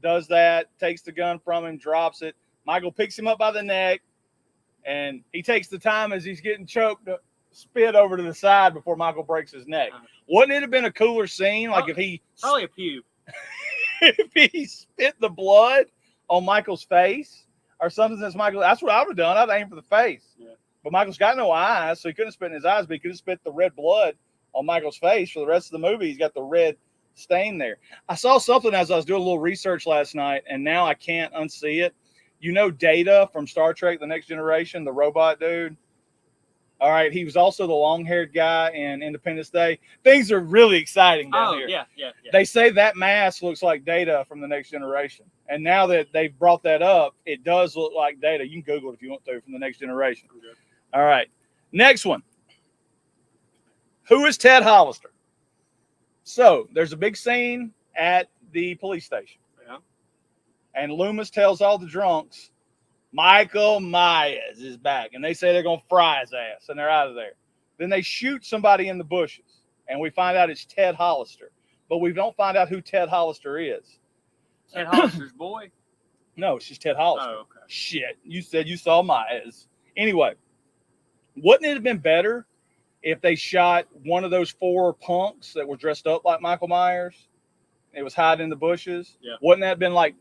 does that, takes the gun from him, drops it. Michael picks him up by the neck, and he takes the time as he's getting choked to spit over to the side before Michael breaks his neck. Wouldn't it have been a cooler scene? Like if he probably a pube. If he spit the blood on Michael's face or something, since Michael, that's what I would have done. I'd aim for the face. Yeah. But Michael's got no eyes, so he couldn't spit in his eyes, but he could have spit the red blood on Michael's face. For the rest of the movie, he's got the red stain there. I saw something as I was doing a little research last night, and now I can't unsee it. You know Data from Star Trek, The Next Generation, the robot dude? All right, he was also the long-haired guy in Independence Day. Things are really exciting down here. Yeah. They say that mask looks like Data from The Next Generation. And now that they've brought that up, it does look like Data. You can Google it if you want to from The Next Generation. Okay. All right, next one. Who is Ted Hollister? So there's a big scene at the police station. Yeah. And Loomis tells all the drunks, Michael Myers is back. And they say they're going to fry his ass. And they're out of there. Then they shoot somebody in the bushes. And we find out it's Ted Hollister. But we don't find out who Ted Hollister is. Ted Hollister's boy? No, it's just Ted Hollister. Oh, okay. Shit. You said you saw Myers. Anyway, wouldn't it have been better if they shot one of those 4 punks that were dressed up like Michael Myers? It was hiding in the bushes. Yeah. Wouldn't that have been like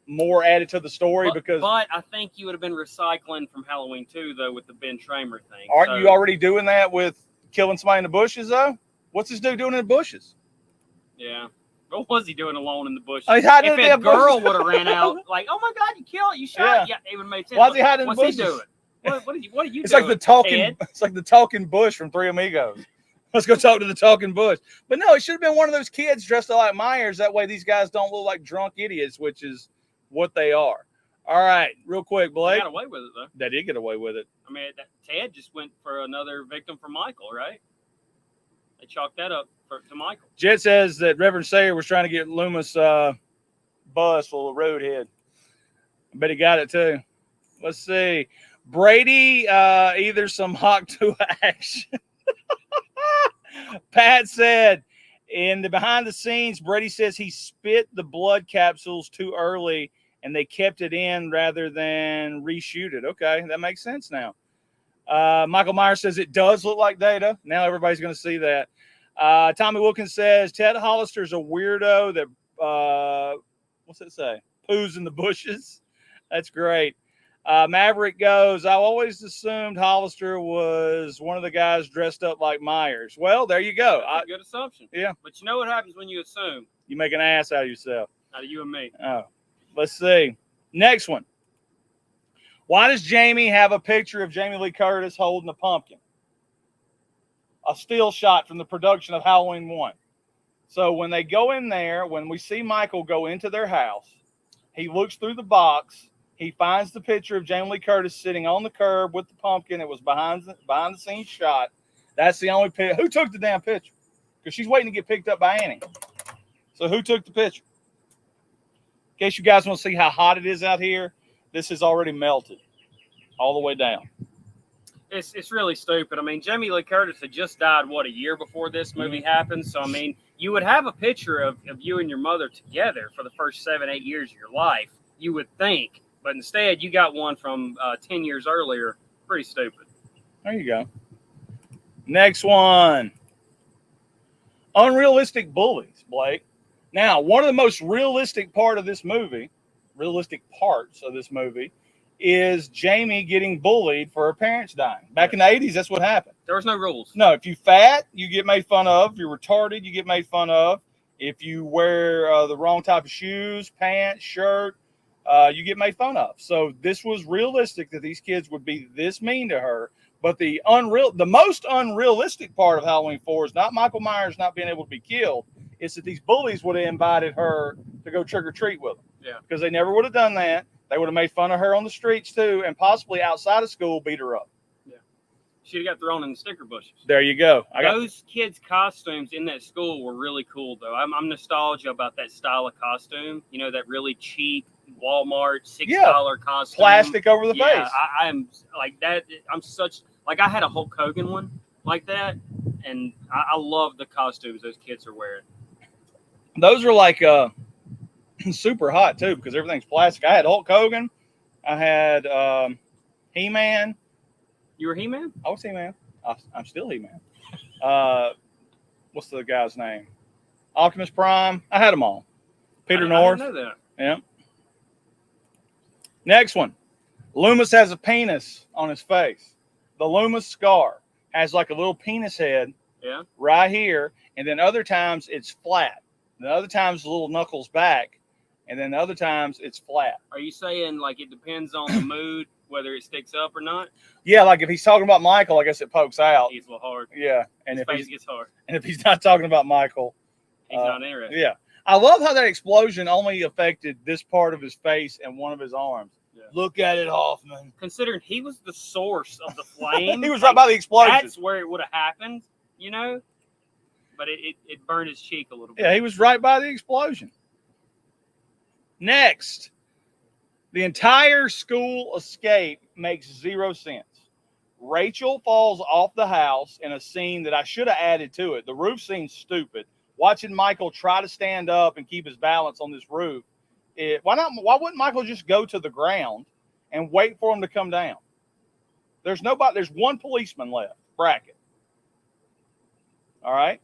more added to the story? But I think you would have been recycling from Halloween 2, though, with the Ben Tramer thing. Aren't you already doing that with killing somebody in the bushes, though? What's this dude doing in the bushes? Yeah. What was he doing alone in the bushes? Oh, he's hiding in if a the girl bushes. would have ran out, like, oh my God, you killed, you shot, yeah, it would have made sense. Why is he hiding in the What's bushes? he doing? What are you It's doing? like the talking. Ted? It's like the talking bush from Three Amigos. Let's go talk to the talking bush. But no, it should have been one of those kids dressed up like Myers. That way, these guys don't look like drunk idiots, which is what they are. All right, real quick, Blake. They got away with it, though. They did get away with it. I mean, Ted just went for another victim for Michael, right? They chalked that up to Michael. Jet says that Reverend Sayer was trying to get Loomis bus full of roadhead. I bet he got it too. Let's see. Brady, either some hawk to action. Pat said in the behind the scenes, Brady says he spit the blood capsules too early and they kept it in rather than reshoot it. Okay, that makes sense now. Michael Myers says it does look like Data. Now everybody's going to see that. Tommy Wilkins says Ted Hollister's a weirdo that, what's it say? Poos in the bushes. That's great. Maverick goes, I always assumed Hollister was one of the guys dressed up like Myers. Well, there you go. That's a good assumption. Yeah. But you know what happens when you assume? You make an ass out of yourself. Out of you and me. Oh, let's see. Next one. Why does Jamie have a picture of Jamie Lee Curtis holding a pumpkin? A still shot from the production of Halloween 1. So when they go in there, when we see Michael go into their house, he looks through the box. He finds the picture of Jamie Lee Curtis sitting on the curb with the pumpkin. It was behind the scenes shot. That's the only picture. Who took the damn picture? Because she's waiting to get picked up by Annie. So who took the picture? In case you guys want to see how hot it is out here, this is already melted all the way down. It's really stupid. I mean, Jamie Lee Curtis had just died, what, a year before this movie happened? So, I mean, you would have a picture of you and your mother together for the first 7-8 years of your life, you would think. But instead, you got one from 10 years earlier. Pretty stupid. There you go. Next one. Unrealistic bullies, Blake. Now, one of the most realistic parts of this movie, is Jamie getting bullied for her parents dying. Back in the 80s, that's what happened. There was no rules. No, if you fat, you get made fun of. If you're retarded, you get made fun of. If you wear the wrong type of shoes, pants, shirt, you get made fun of. So this was realistic that these kids would be this mean to her. But the most unrealistic part of Halloween 4 is not Michael Myers not being able to be killed. It's that these bullies would have invited her to go trick or treat with them. Yeah. Because they never would have done that. They would have made fun of her on the streets too, and possibly outside of school beat her up. Yeah. She'd have got thrown in the sticker bushes. There you go. Those kids' costumes in that school were really cool, though. I'm nostalgia about that style of costume. You know, that really cheap Walmart $6 costume. Plastic over the face. I'm like that. I had a Hulk Hogan one like that, and I love the costumes those kids are wearing. Those are like super hot too because everything's plastic. I had Hulk Hogan. I had He-Man. You were He-Man? I was He-Man. I'm still He-Man. What's the guy's name? Optimus Prime. I had them all. Peter North. I didn't know that. Yeah. Next one. Loomis has a penis on his face. The Loomis scar has like a little penis head right here. And then other times it's flat. And other times the little knuckles back. And then other times it's flat. Are you saying like it depends on the mood, whether it sticks up or not? Yeah, like if he's talking about Michael, I guess it pokes out. He's a little hard. Yeah. And his face gets hard. And if he's not talking about Michael, he's not interested. Yeah. I love how that explosion only affected this part of his face and one of his arms. Yeah. Look at it, Hoffman. Considering he was the source of the flame. He was right by the explosion. That's where it would have happened. you know. But it burned his cheek a little bit. Yeah, he was right by the explosion. Next, the entire school escape makes 0 sense. Rachel falls off the house in a scene that I should have added to it. The roof scene's stupid. Watching Michael try to stand up and keep his balance on this roof. Why wouldn't Michael just go to the ground and wait for him to come down? There's nobody. There's one policeman left. Brackett. All right.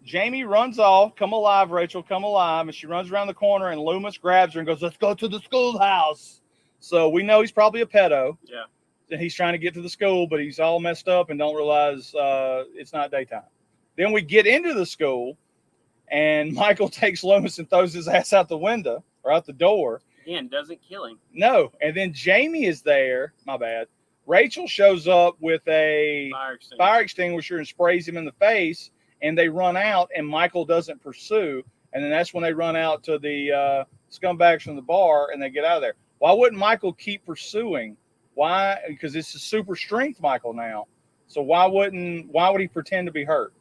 Jamie runs off. Come alive, Rachel. Come alive. And she runs around the corner, and Loomis grabs her and goes, "Let's go to the schoolhouse." So we know he's probably a pedo. Yeah. And he's trying to get to the school, but he's all messed up and don't realize it's not daytime. Then we get into the school, and Michael takes Loomis and throws his ass out the window or out the door. Again, doesn't kill him. No. And then Jamie is there. My bad. Rachel shows up with a fire extinguisher and sprays him in the face. And they run out, and Michael doesn't pursue. And then that's when they run out to the scumbags from the bar, and they get out of there. Why wouldn't Michael keep pursuing? Why? Because it's a super strength Michael now. So why would he pretend to be hurt?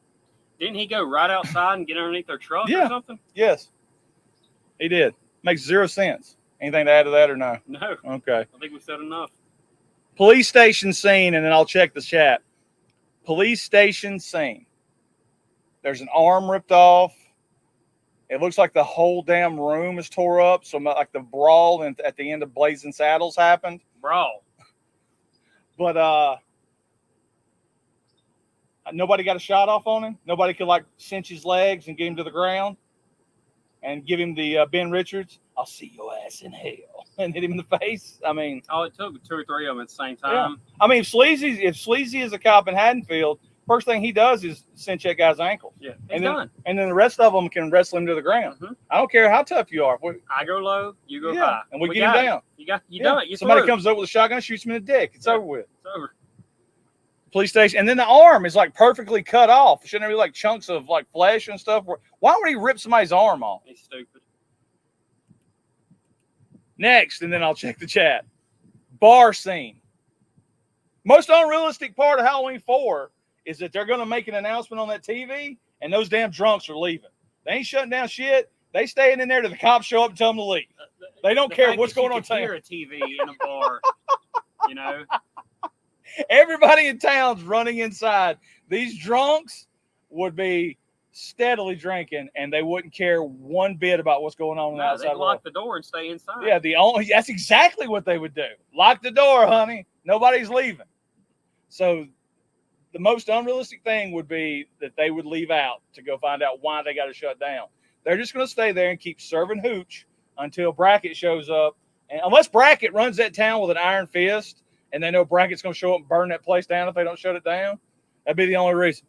Didn't he go right outside and get underneath their truck or something? Yes, he did. Makes 0 sense. Anything to add to that or no? No. Okay. I think we said enough. Police station scene, and then I'll check the chat. Police station scene. There's an arm ripped off. It looks like the whole damn room is tore up. So like the brawl at the end of Blazing Saddles happened. Brawl. But nobody got a shot off on him. Nobody could like cinch his legs and get him to the ground and give him the Ben Richards. I'll see your ass in hell and hit him in the face. I mean, it took 2 or 3 of them at the same time. Yeah. I mean, if Sleazy is a cop in Haddonfield, first thing he does is cinch that guy's ankle. Yeah, and then the rest of them can wrestle him to the ground. Mm-hmm. I don't care how tough you are. I go low, you go high, and we get him down. You done it. Somebody comes up with a shotgun, shoots him in the dick. It's over with. It's over. Police station, and then the arm is like perfectly cut off. Shouldn't there be like chunks of like flesh and stuff? Why would he rip somebody's arm off? He's stupid. Next, and then I'll check the chat. Bar scene. Most unrealistic part of Halloween 4 is that they're going to make an announcement on that TV, and those damn drunks are leaving. They ain't shutting down shit. They staying in there till the cops show up and tell them to leave. They don't care what's going on in town. Hear a TV in a bar, you know. Everybody in town's running inside. These drunks would be steadily drinking, and they wouldn't care one bit about what's going on outside. They'd lock the door and stay inside. Yeah, that's exactly what they would do. Lock the door, honey. Nobody's leaving. So the most unrealistic thing would be that they would leave out to go find out why they got to shut down. They're just going to stay there and keep serving hooch until Brackett shows up. And unless Brackett runs that town with an iron fist and they know Brackett's going to show up and burn that place down if they don't shut it down, that'd be the only reason.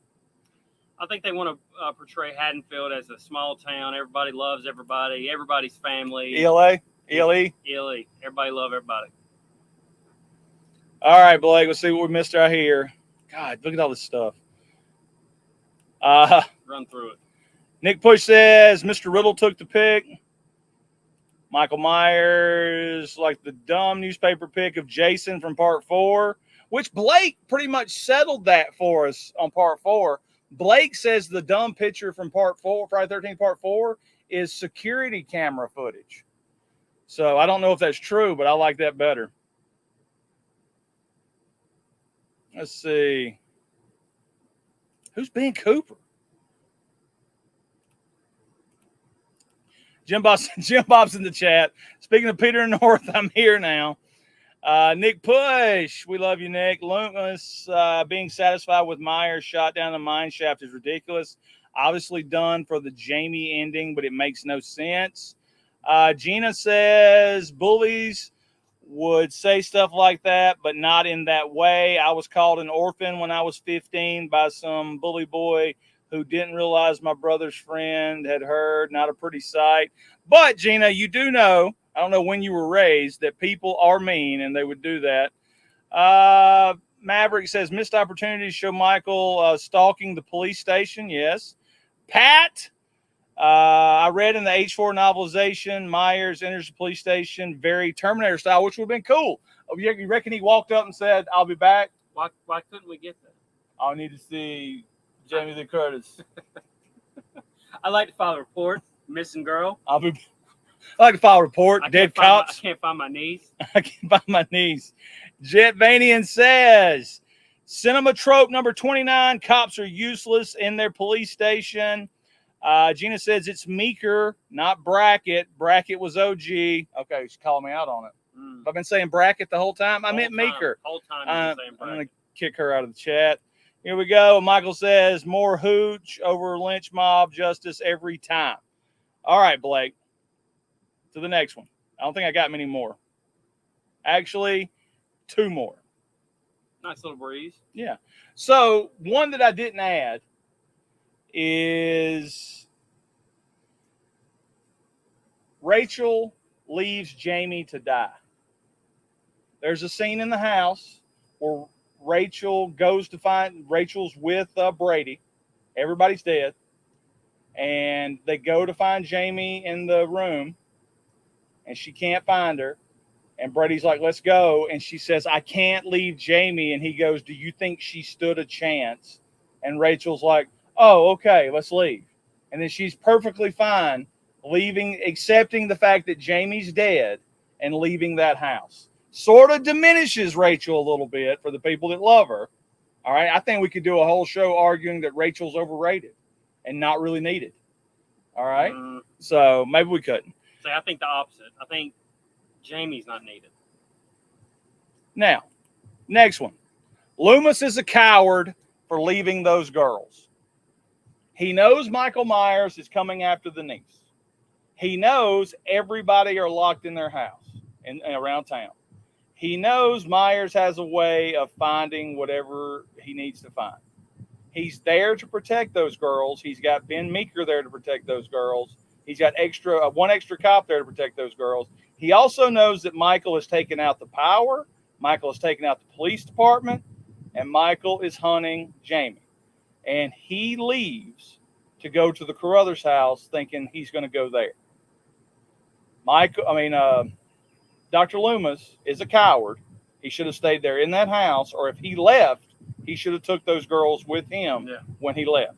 I think they want to portray Haddonfield as a small town. Everybody loves everybody. Everybody's family. ELA? ELE? ELE. Everybody love everybody. All right, Blake, let's see what we missed out here. God, look at all this stuff. Run through it. Nick Push says, Mr. Riddle took the pick. Michael Myers, like the dumb newspaper pick of Jason from part 4, which Blake pretty much settled that for us on part 4. Blake says the dumb picture from part 4, Friday 13 part 4, is security camera footage. So I don't know if that's true, but I like that better. Let's see. Who's Ben Cooper? Jim Bob's in the chat. Speaking of Peter North, I'm here now. Nick Push, we love you, Nick. Loomis being satisfied with Myers' shot down the mine shaft is ridiculous. Obviously done for the Jamie ending, but it makes no sense. Gina says bullies would say stuff like that, but not in that way. I was called an orphan when I was 15 by some bully boy who didn't realize my brother's friend had heard. Not a pretty sight. But, Gina, you do know, I don't know when you were raised, that people are mean, and they would do that. Maverick says, missed opportunity to show Michael stalking the police station. Yes. Pat, I read in the H4 novelization, Myers enters the police station very Terminator style, which would have been cool. You reckon he walked up and said, I'll be back? Why couldn't we get that? I need to see Jamie Lee Curtis. I like to file a report. Missing girl. I like to file a report. Dead cops. I can't find my niece. I can't find my niece. Jet Vanian says, cinema trope number 29, cops are useless in their police station. Gina says it's Meeker, not Brackett. Brackett was OG. Okay, she's calling me out on it. I've been saying Brackett the whole time. I meant Meeker. Whole time you've been saying I'm Brackett. going to kick her out of the chat. Here we go. Michael says more hooch over lynch mob justice every time. All right, Blake. To the next one. I don't think I got many more. Actually, 2 more. Nice little breeze. Yeah. So one that I didn't add is Rachel leaves Jamie to die. There's a scene in the house where Rachel goes to find, Rachel's with Brady. Everybody's dead. And they go to find Jamie in the room, and she can't find her. And Brady's like, let's go. And she says, I can't leave Jamie. And he goes, do you think she stood a chance? And Rachel's like, oh, okay, let's leave. And then she's perfectly fine leaving, accepting the fact that Jamie's dead and leaving that house. Sort of diminishes Rachel a little bit for the people that love her. All right. I think we could do a whole show arguing that Rachel's overrated and not really needed. All right. So maybe we couldn't. So I think the opposite. I think Jamie's not needed. Now, next one. Loomis is a coward for leaving those girls. He knows Michael Myers is coming after the niece. He knows everybody are locked in their house and around town. He knows Myers has a way of finding whatever he needs to find. He's there to protect those girls. He's got Ben Meeker there to protect those girls. He's got one extra cop there to protect those girls. He also knows that Michael has taken out the power. Michael has taken out the police department. And Michael is hunting Jamie. And he leaves to go to the Carruthers house thinking he's going to go there. Dr. Loomis is a coward. He should have stayed there in that house, or if he left, he should have took those girls with him when he left.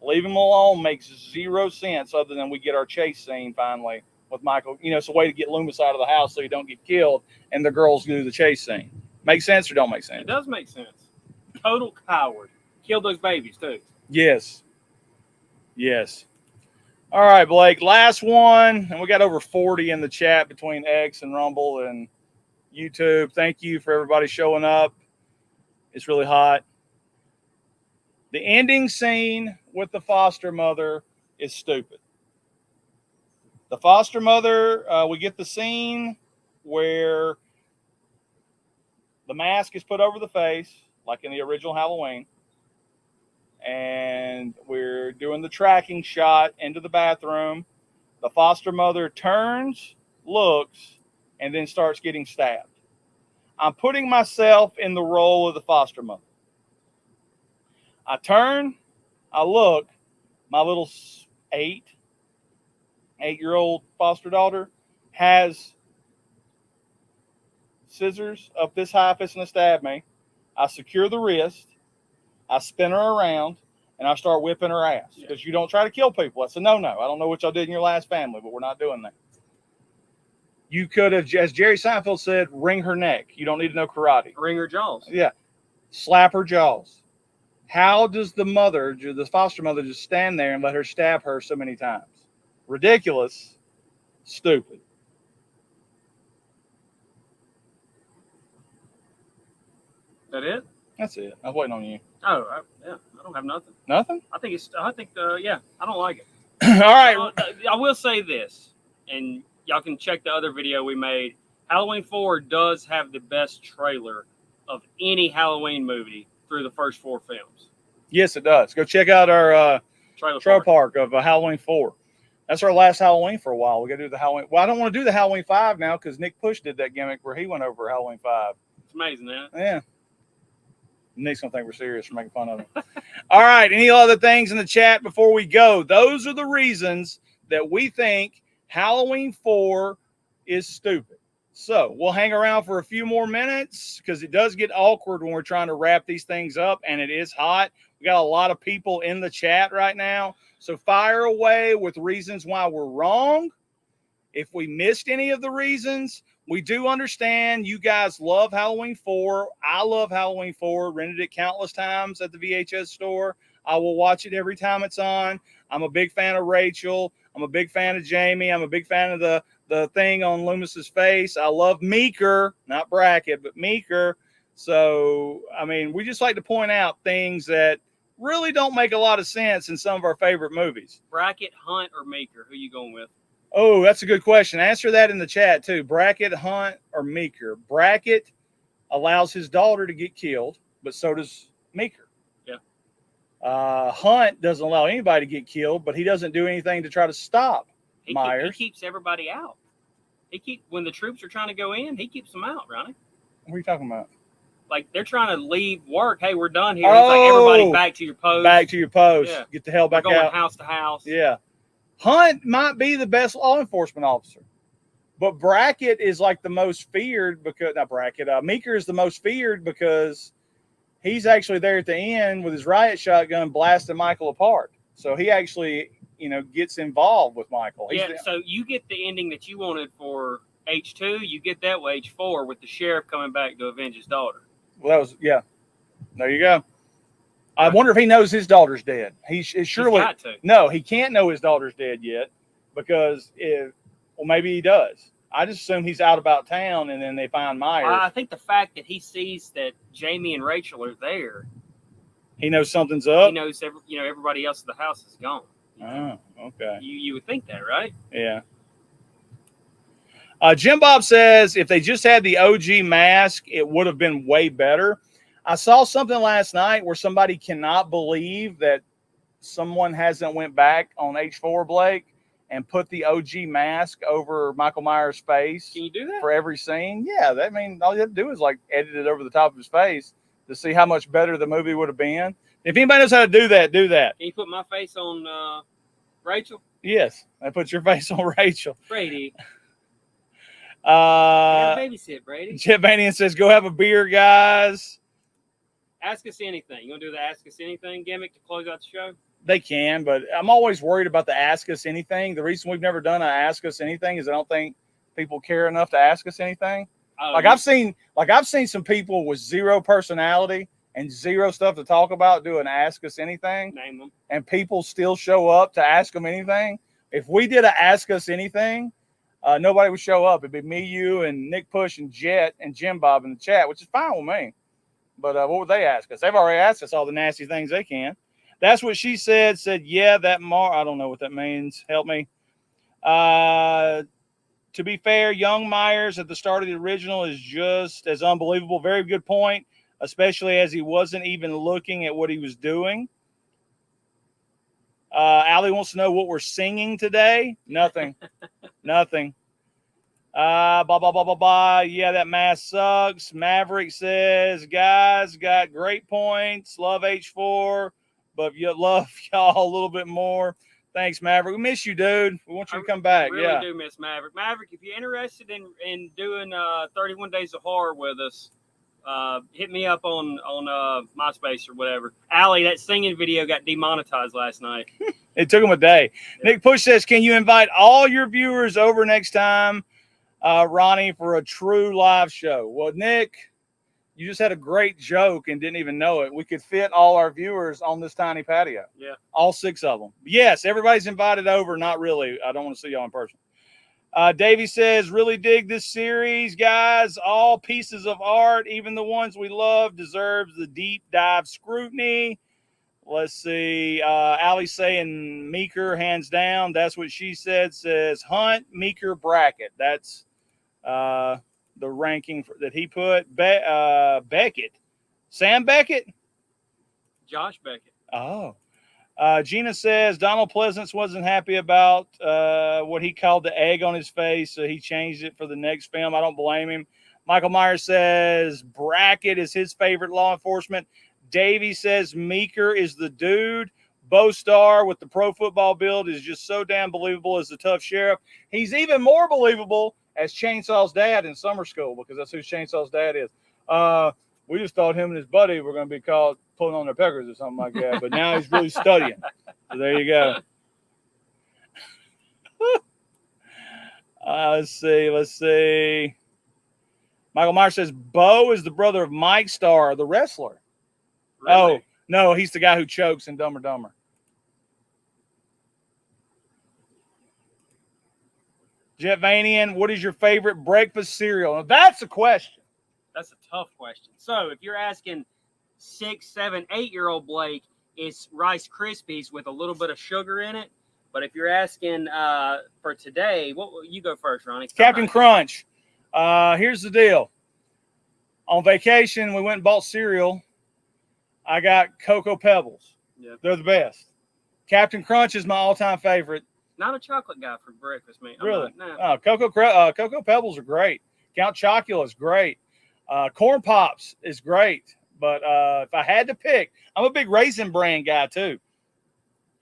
Leave him alone makes 0 sense other than we get our chase scene finally with Michael. You know, it's a way to get Loomis out of the house so he don't get killed and the girls do the chase scene. Make sense or don't make sense? It does make sense. Total coward. Killed those babies too. Yes. Yes. All right, Blake, last one. And we got over 40 in the chat between X and Rumble and YouTube. Thank you for everybody showing up. It's really hot. The ending scene with the foster mother is stupid. The foster mother, we get the scene where the mask is put over the face, like in the original Halloween. And we're doing the tracking shot into the bathroom. The foster mother turns, looks, and then starts getting stabbed. I'm putting myself in the role of the foster mother. I turn, I look, my little 8-year-old foster daughter has scissors up this high fixing to stab me. I secure the wrist. I spin her around, and I start whipping her ass. Because you don't try to kill people. That's a no-no. I don't know what y'all did in your last family, but we're not doing that. You could have, as Jerry Seinfeld said, wring her neck. You don't need to know karate. Wring her jaws. Yeah. Slap her jaws. How does the foster mother, just stand there and let her stab her so many times? Ridiculous. Stupid. That it? That's it. I was waiting on you. Oh, I don't have nothing. Nothing? I don't like it. All right. I will say this, and y'all can check the other video we made. Halloween 4 does have the best trailer of any Halloween movie through the first 4 films. Yes, it does. Go check out our trailer park of Halloween 4. That's our last Halloween for a while. We got to do the Halloween. Well, I don't want to do the Halloween 5 now because Nick Push did that gimmick where he went over Halloween 5. It's amazing, isn't it? Yeah. Nick's going to think we're serious for making fun of him. All right. Any other things in the chat before we go? Those are the reasons that we think Halloween 4 is stupid. So we'll hang around for a few more minutes because it does get awkward when we're trying to wrap these things up, and it is hot. We got a lot of people in the chat right now. So fire away with reasons why we're wrong. If we missed any of the reasons, we do understand you guys love Halloween 4. I love Halloween 4. Rented it countless times at the VHS store. I will watch it every time it's on. I'm a big fan of Rachel. I'm a big fan of Jamie. I'm a big fan of the thing on Loomis's face. I love Meeker, not Brackett, but Meeker. So, I mean, we just like to point out things that really don't make a lot of sense in some of our favorite movies. Brackett, Hunt, or Meeker? Who you going with? Oh, that's a good question. Answer that in the chat, too. Brackett, Hunt, or Meeker? Brackett allows his daughter to get killed, but so does Meeker. Yeah. Hunt doesn't allow anybody to get killed, but he doesn't do anything to try to stop Myers. He keeps everybody out. When the troops are trying to go in, he keeps them out, Ronnie. What are you talking about? Like, they're trying to leave work. Hey, we're done here. It's like, everybody back to your post. Back to your post. Yeah. Get the hell back we're going out. house to house. Yeah. Hunt might be the best law enforcement officer, but Brackett is like the most feared because, not Brackett, Meeker is the most feared because he's actually there at the end with his riot shotgun blasting Michael apart. So he actually, gets involved with Michael. So you get the ending that you wanted for H2. You get that with H4 with the sheriff coming back to avenge his daughter. Well, there you go. I wonder if he knows his daughter's dead. He's got to. No, he can't know his daughter's dead yet because maybe he does. I just assume he's out about town and then they find Myers. I think the fact that he sees that Jamie and Rachel are there, he knows something's up. He knows everybody else in the house is gone. Oh, okay. You would think that, right? Yeah. Jim Bob says if they just had the OG mask, it would have been way better. I saw something last night where somebody cannot believe that someone hasn't went back on H4 Blake and put the OG mask over Michael Myers' face. Can you do that? For every scene? Yeah, all you have to do is like edit it over the top of his face to see how much better the movie would have been. If anybody knows how to do that, do that. Can you put my face on Rachel? Yes, I put your face on Rachel. Brady. Babysit, Brady. Chip Banian says, go have a beer, guys. Ask us anything. You want to do the Ask Us Anything gimmick to close out the show? They can, but I'm always worried about the Ask Us Anything. The reason we've never done an Ask Us Anything is I don't think people care enough to ask us anything. I've seen some people with zero personality and zero stuff to talk about do an Ask Us Anything. Name them. And people still show up to ask them anything. If we did a Ask Us Anything, nobody would show up. It'd be me, you, and Nick Push and Jet and Jim Bob in the chat, which is fine with me. But what would they ask us? They've already asked us all the nasty things they can. That's what she said. Yeah, that I don't know what that means. Help me. To be fair, young Myers at the start of the original is just as unbelievable. Very good point, especially as he wasn't even looking at what he was doing. Allie wants to know what we're singing today. Nothing. Nothing. Blah, blah, blah, blah, blah. Yeah, that mask sucks. Maverick says, guys, got great points. Love H4, but you love y'all a little bit more. Thanks, Maverick. We miss you, dude. We want you to come back. I really do miss Maverick. Maverick, if you're interested in doing 31 Days of Horror with us, hit me up on MySpace or whatever. Allie, that singing video got demonetized last night. It took him a day. Yeah. Nick Push says, can you invite all your viewers over next time, Ronnie, for a true live show? Well, Nick, you just had a great joke and didn't even know it. We could fit all our viewers on this tiny patio. Yeah. All 6 of them. Yes, everybody's invited over. Not really. I don't want to see y'all in person. Davey says, really dig this series, guys. All pieces of art, even the ones we love, deserves the deep dive scrutiny. Let's see. Allie saying Meeker, hands down. That's what she said. Says Hunt, Meeker, Brackett. That's the ranking that he put. Beckett. Sam Beckett? Josh Beckett. Oh. Gina says Donald Pleasance wasn't happy about what he called the egg on his face, so he changed it for the next film. I don't blame him. Michael Myers says Brackett is his favorite law enforcement. Davey says Meeker is the dude. Bo Star with the pro football build is just so damn believable as the tough sheriff. He's even more believable as Chainsaw's dad in summer school because that's who Chainsaw's dad is. We just thought him and his buddy were going to be called pulling on their peckers or something like that. But now he's really studying. So there you go. Let's see. Michael Myers says Bo is the brother of Mike Starr, the wrestler. Really? Oh, no, he's the guy who chokes in Dumb and Dumber. Jet Vanian, what is your favorite breakfast cereal? Now, that's a question. That's a tough question. So if you're asking 6, 7, 8-year-old Blake, it's Rice Krispies with a little bit of sugar in it. But if you're asking for today, you go first, Ronnie. Captain Crunch. Here's the deal. On vacation, we went and bought cereal. I got Cocoa Pebbles. Yeah. They're the best. Captain Crunch is my all-time favorite. Not a chocolate guy for breakfast, man. Really? No. Cocoa Pebbles are great. Count Chocula is great. Corn Pops is great. But if I had to pick, I'm a big Raisin Bran guy too.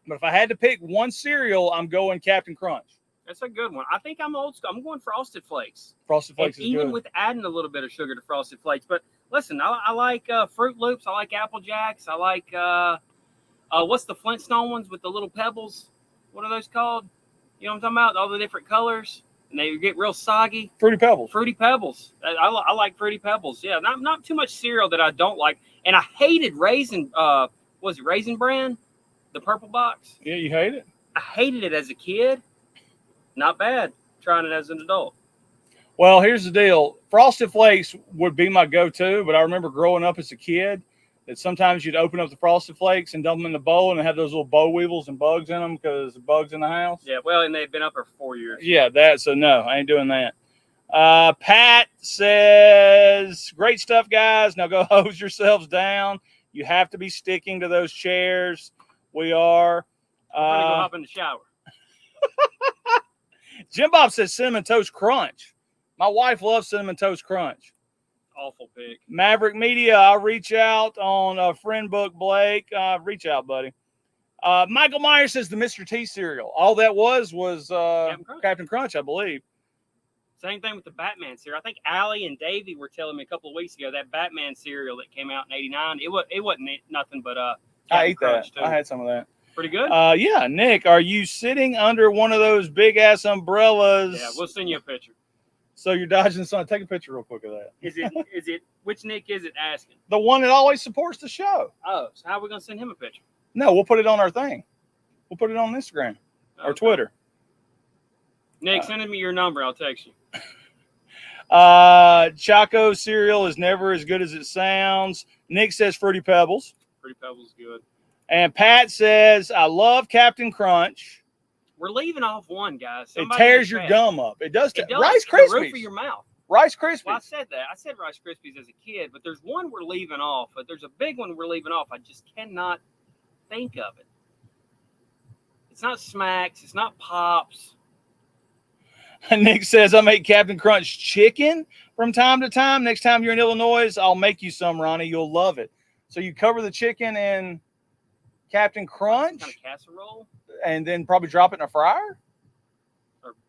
But if I had to pick one cereal, I'm going Captain Crunch. That's a good one. I think I'm old school. I'm going Frosted Flakes. Frosted Flakes and is even good. with adding a little bit of sugar to Frosted Flakes. But listen, I like Fruit Loops. I like Apple Jacks. I like what's the Flintstone ones with the little pebbles? What are those called? You know what I'm talking about? All the different colors, and they get real soggy. Fruity Pebbles. Fruity Pebbles. I like Fruity Pebbles. Yeah, not too much cereal that I don't like. And I hated Raisin. Was it Raisin Bran? The purple box. Yeah, you hate it? I hated it as a kid. Not bad. Trying it as an adult. Well, here's the deal. Frosted Flakes would be my go-to, but I remember growing up as a kid that sometimes you'd open up the Frosted Flakes and dump them in the bowl and have those little boll weevils and bugs in them because the bugs in the house. Yeah, well, and they've been up there for 4 years. Yeah, so no, I ain't doing that. Pat says, great stuff, guys. Now go hose yourselves down. You have to be sticking to those chairs. We are. I'm going to go hop in the shower. Jim Bob says Cinnamon Toast Crunch. My wife loves Cinnamon Toast Crunch. Awful pick. Maverick Media, I'll reach out on a friend book, Blake. Reach out, buddy. Michael Myers says the Mr. T cereal. All that was Captain Crunch, I believe. Same thing with the Batman cereal. I think Allie and Davey were telling me a couple of weeks ago that Batman cereal that came out in '89. It wasn't nothing but I ate Crunch that. too. I had some of that. Pretty good. Yeah, Nick, are you sitting under one of those big ass umbrellas? Yeah, we'll send you a picture. So you're dodging the sun. Take a picture real quick of that. Is it which Nick is it asking? The one that always supports the show. Oh, so how are we gonna send him a picture? No, we'll put it on our thing. We'll put it on Instagram or Okay. Twitter. Nick, send me your number. I'll text you. Choco cereal is never as good as it sounds. Nick says Fruity Pebbles. Fruity Pebbles good. And Pat says, I love Captain Crunch. We're leaving off one, guys. It Somebody tears get your that. gum up. It does. It does. Rice The roof of Krispies. your mouth. Rice Krispies. Well, I said that. I said Rice Krispies as a kid, but there's one we're leaving off. But there's a big one we're leaving off. I just cannot think of it. It's not Smacks. It's not Pops. Nick says, I make Captain Crunch chicken from time to time. Next time you're in Illinois, I'll make you some, Ronnie. You'll love it. So you cover the chicken in Captain Crunch Kind of casserole and then probably drop it in a fryer?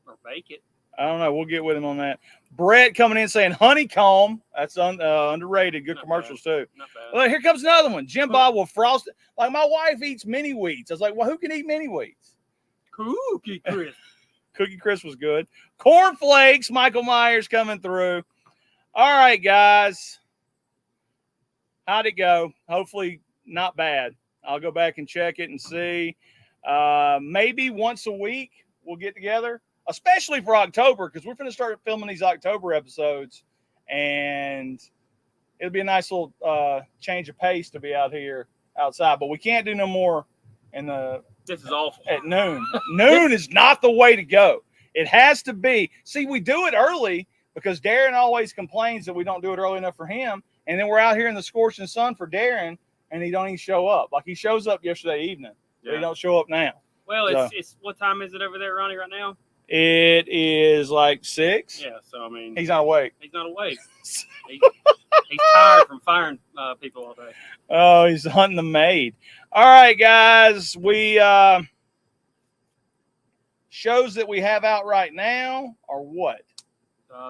or bake it. I don't know. We'll get with him on that. Brett coming in saying honeycomb. That's underrated. Good Not commercials too. Not bad. Well, here comes another one. Jim Bob will frost it. Like my wife eats mini wheats. I was like, well, who can eat mini wheats? Cookie crisp. Cookie Crisp was good. Corn Flakes. Michael Myers coming through. All right, guys. How'd it go? Hopefully not bad. I'll go back and check it and see. Maybe once a week we'll get together, especially for October, because we're going to start filming these October episodes, and it'll be a nice little change of pace to be out here outside. But we can't do no more This is awful. at noon. Noon is not the way to go. It has to be. See, we do it early because Darren always complains that we don't do it early enough for him, and then we're out here in the scorching sun for Darren, and he don't even show up. Like he shows up yesterday evening, but he don't show up now. Well, So- it's what time is it over there, Ronnie, right now? It is like 6. Yeah, so I mean, He's not awake. he's not awake. He's tired from firing people all day. Oh, he's hunting the maid. All right, guys. We shows that we have out right now are what?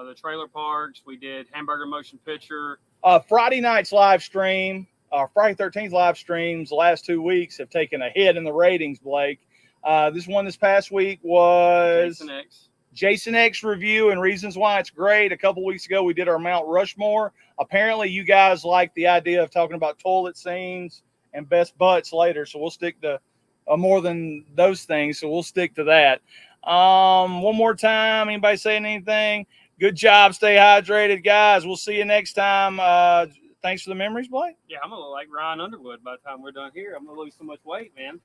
the trailer parks. We did Hamburger Motion Picture. Friday night's live stream, Friday 13th live streams, the last 2 weeks have taken a hit in the ratings, Blake. This past week was Jason X review and reasons why it's great. A couple weeks ago, we did our Mount Rushmore. Apparently, you guys like the idea of talking about toilet scenes and best butts later, so we'll stick to more than those things, so we'll stick to that. One more time, anybody saying anything? Good job. Stay hydrated, guys. We'll see you next time. Thanks for the memories, Blake. Yeah, I'm going to look like Ryan Underwood by the time we're done here. I'm going to lose so much weight, man.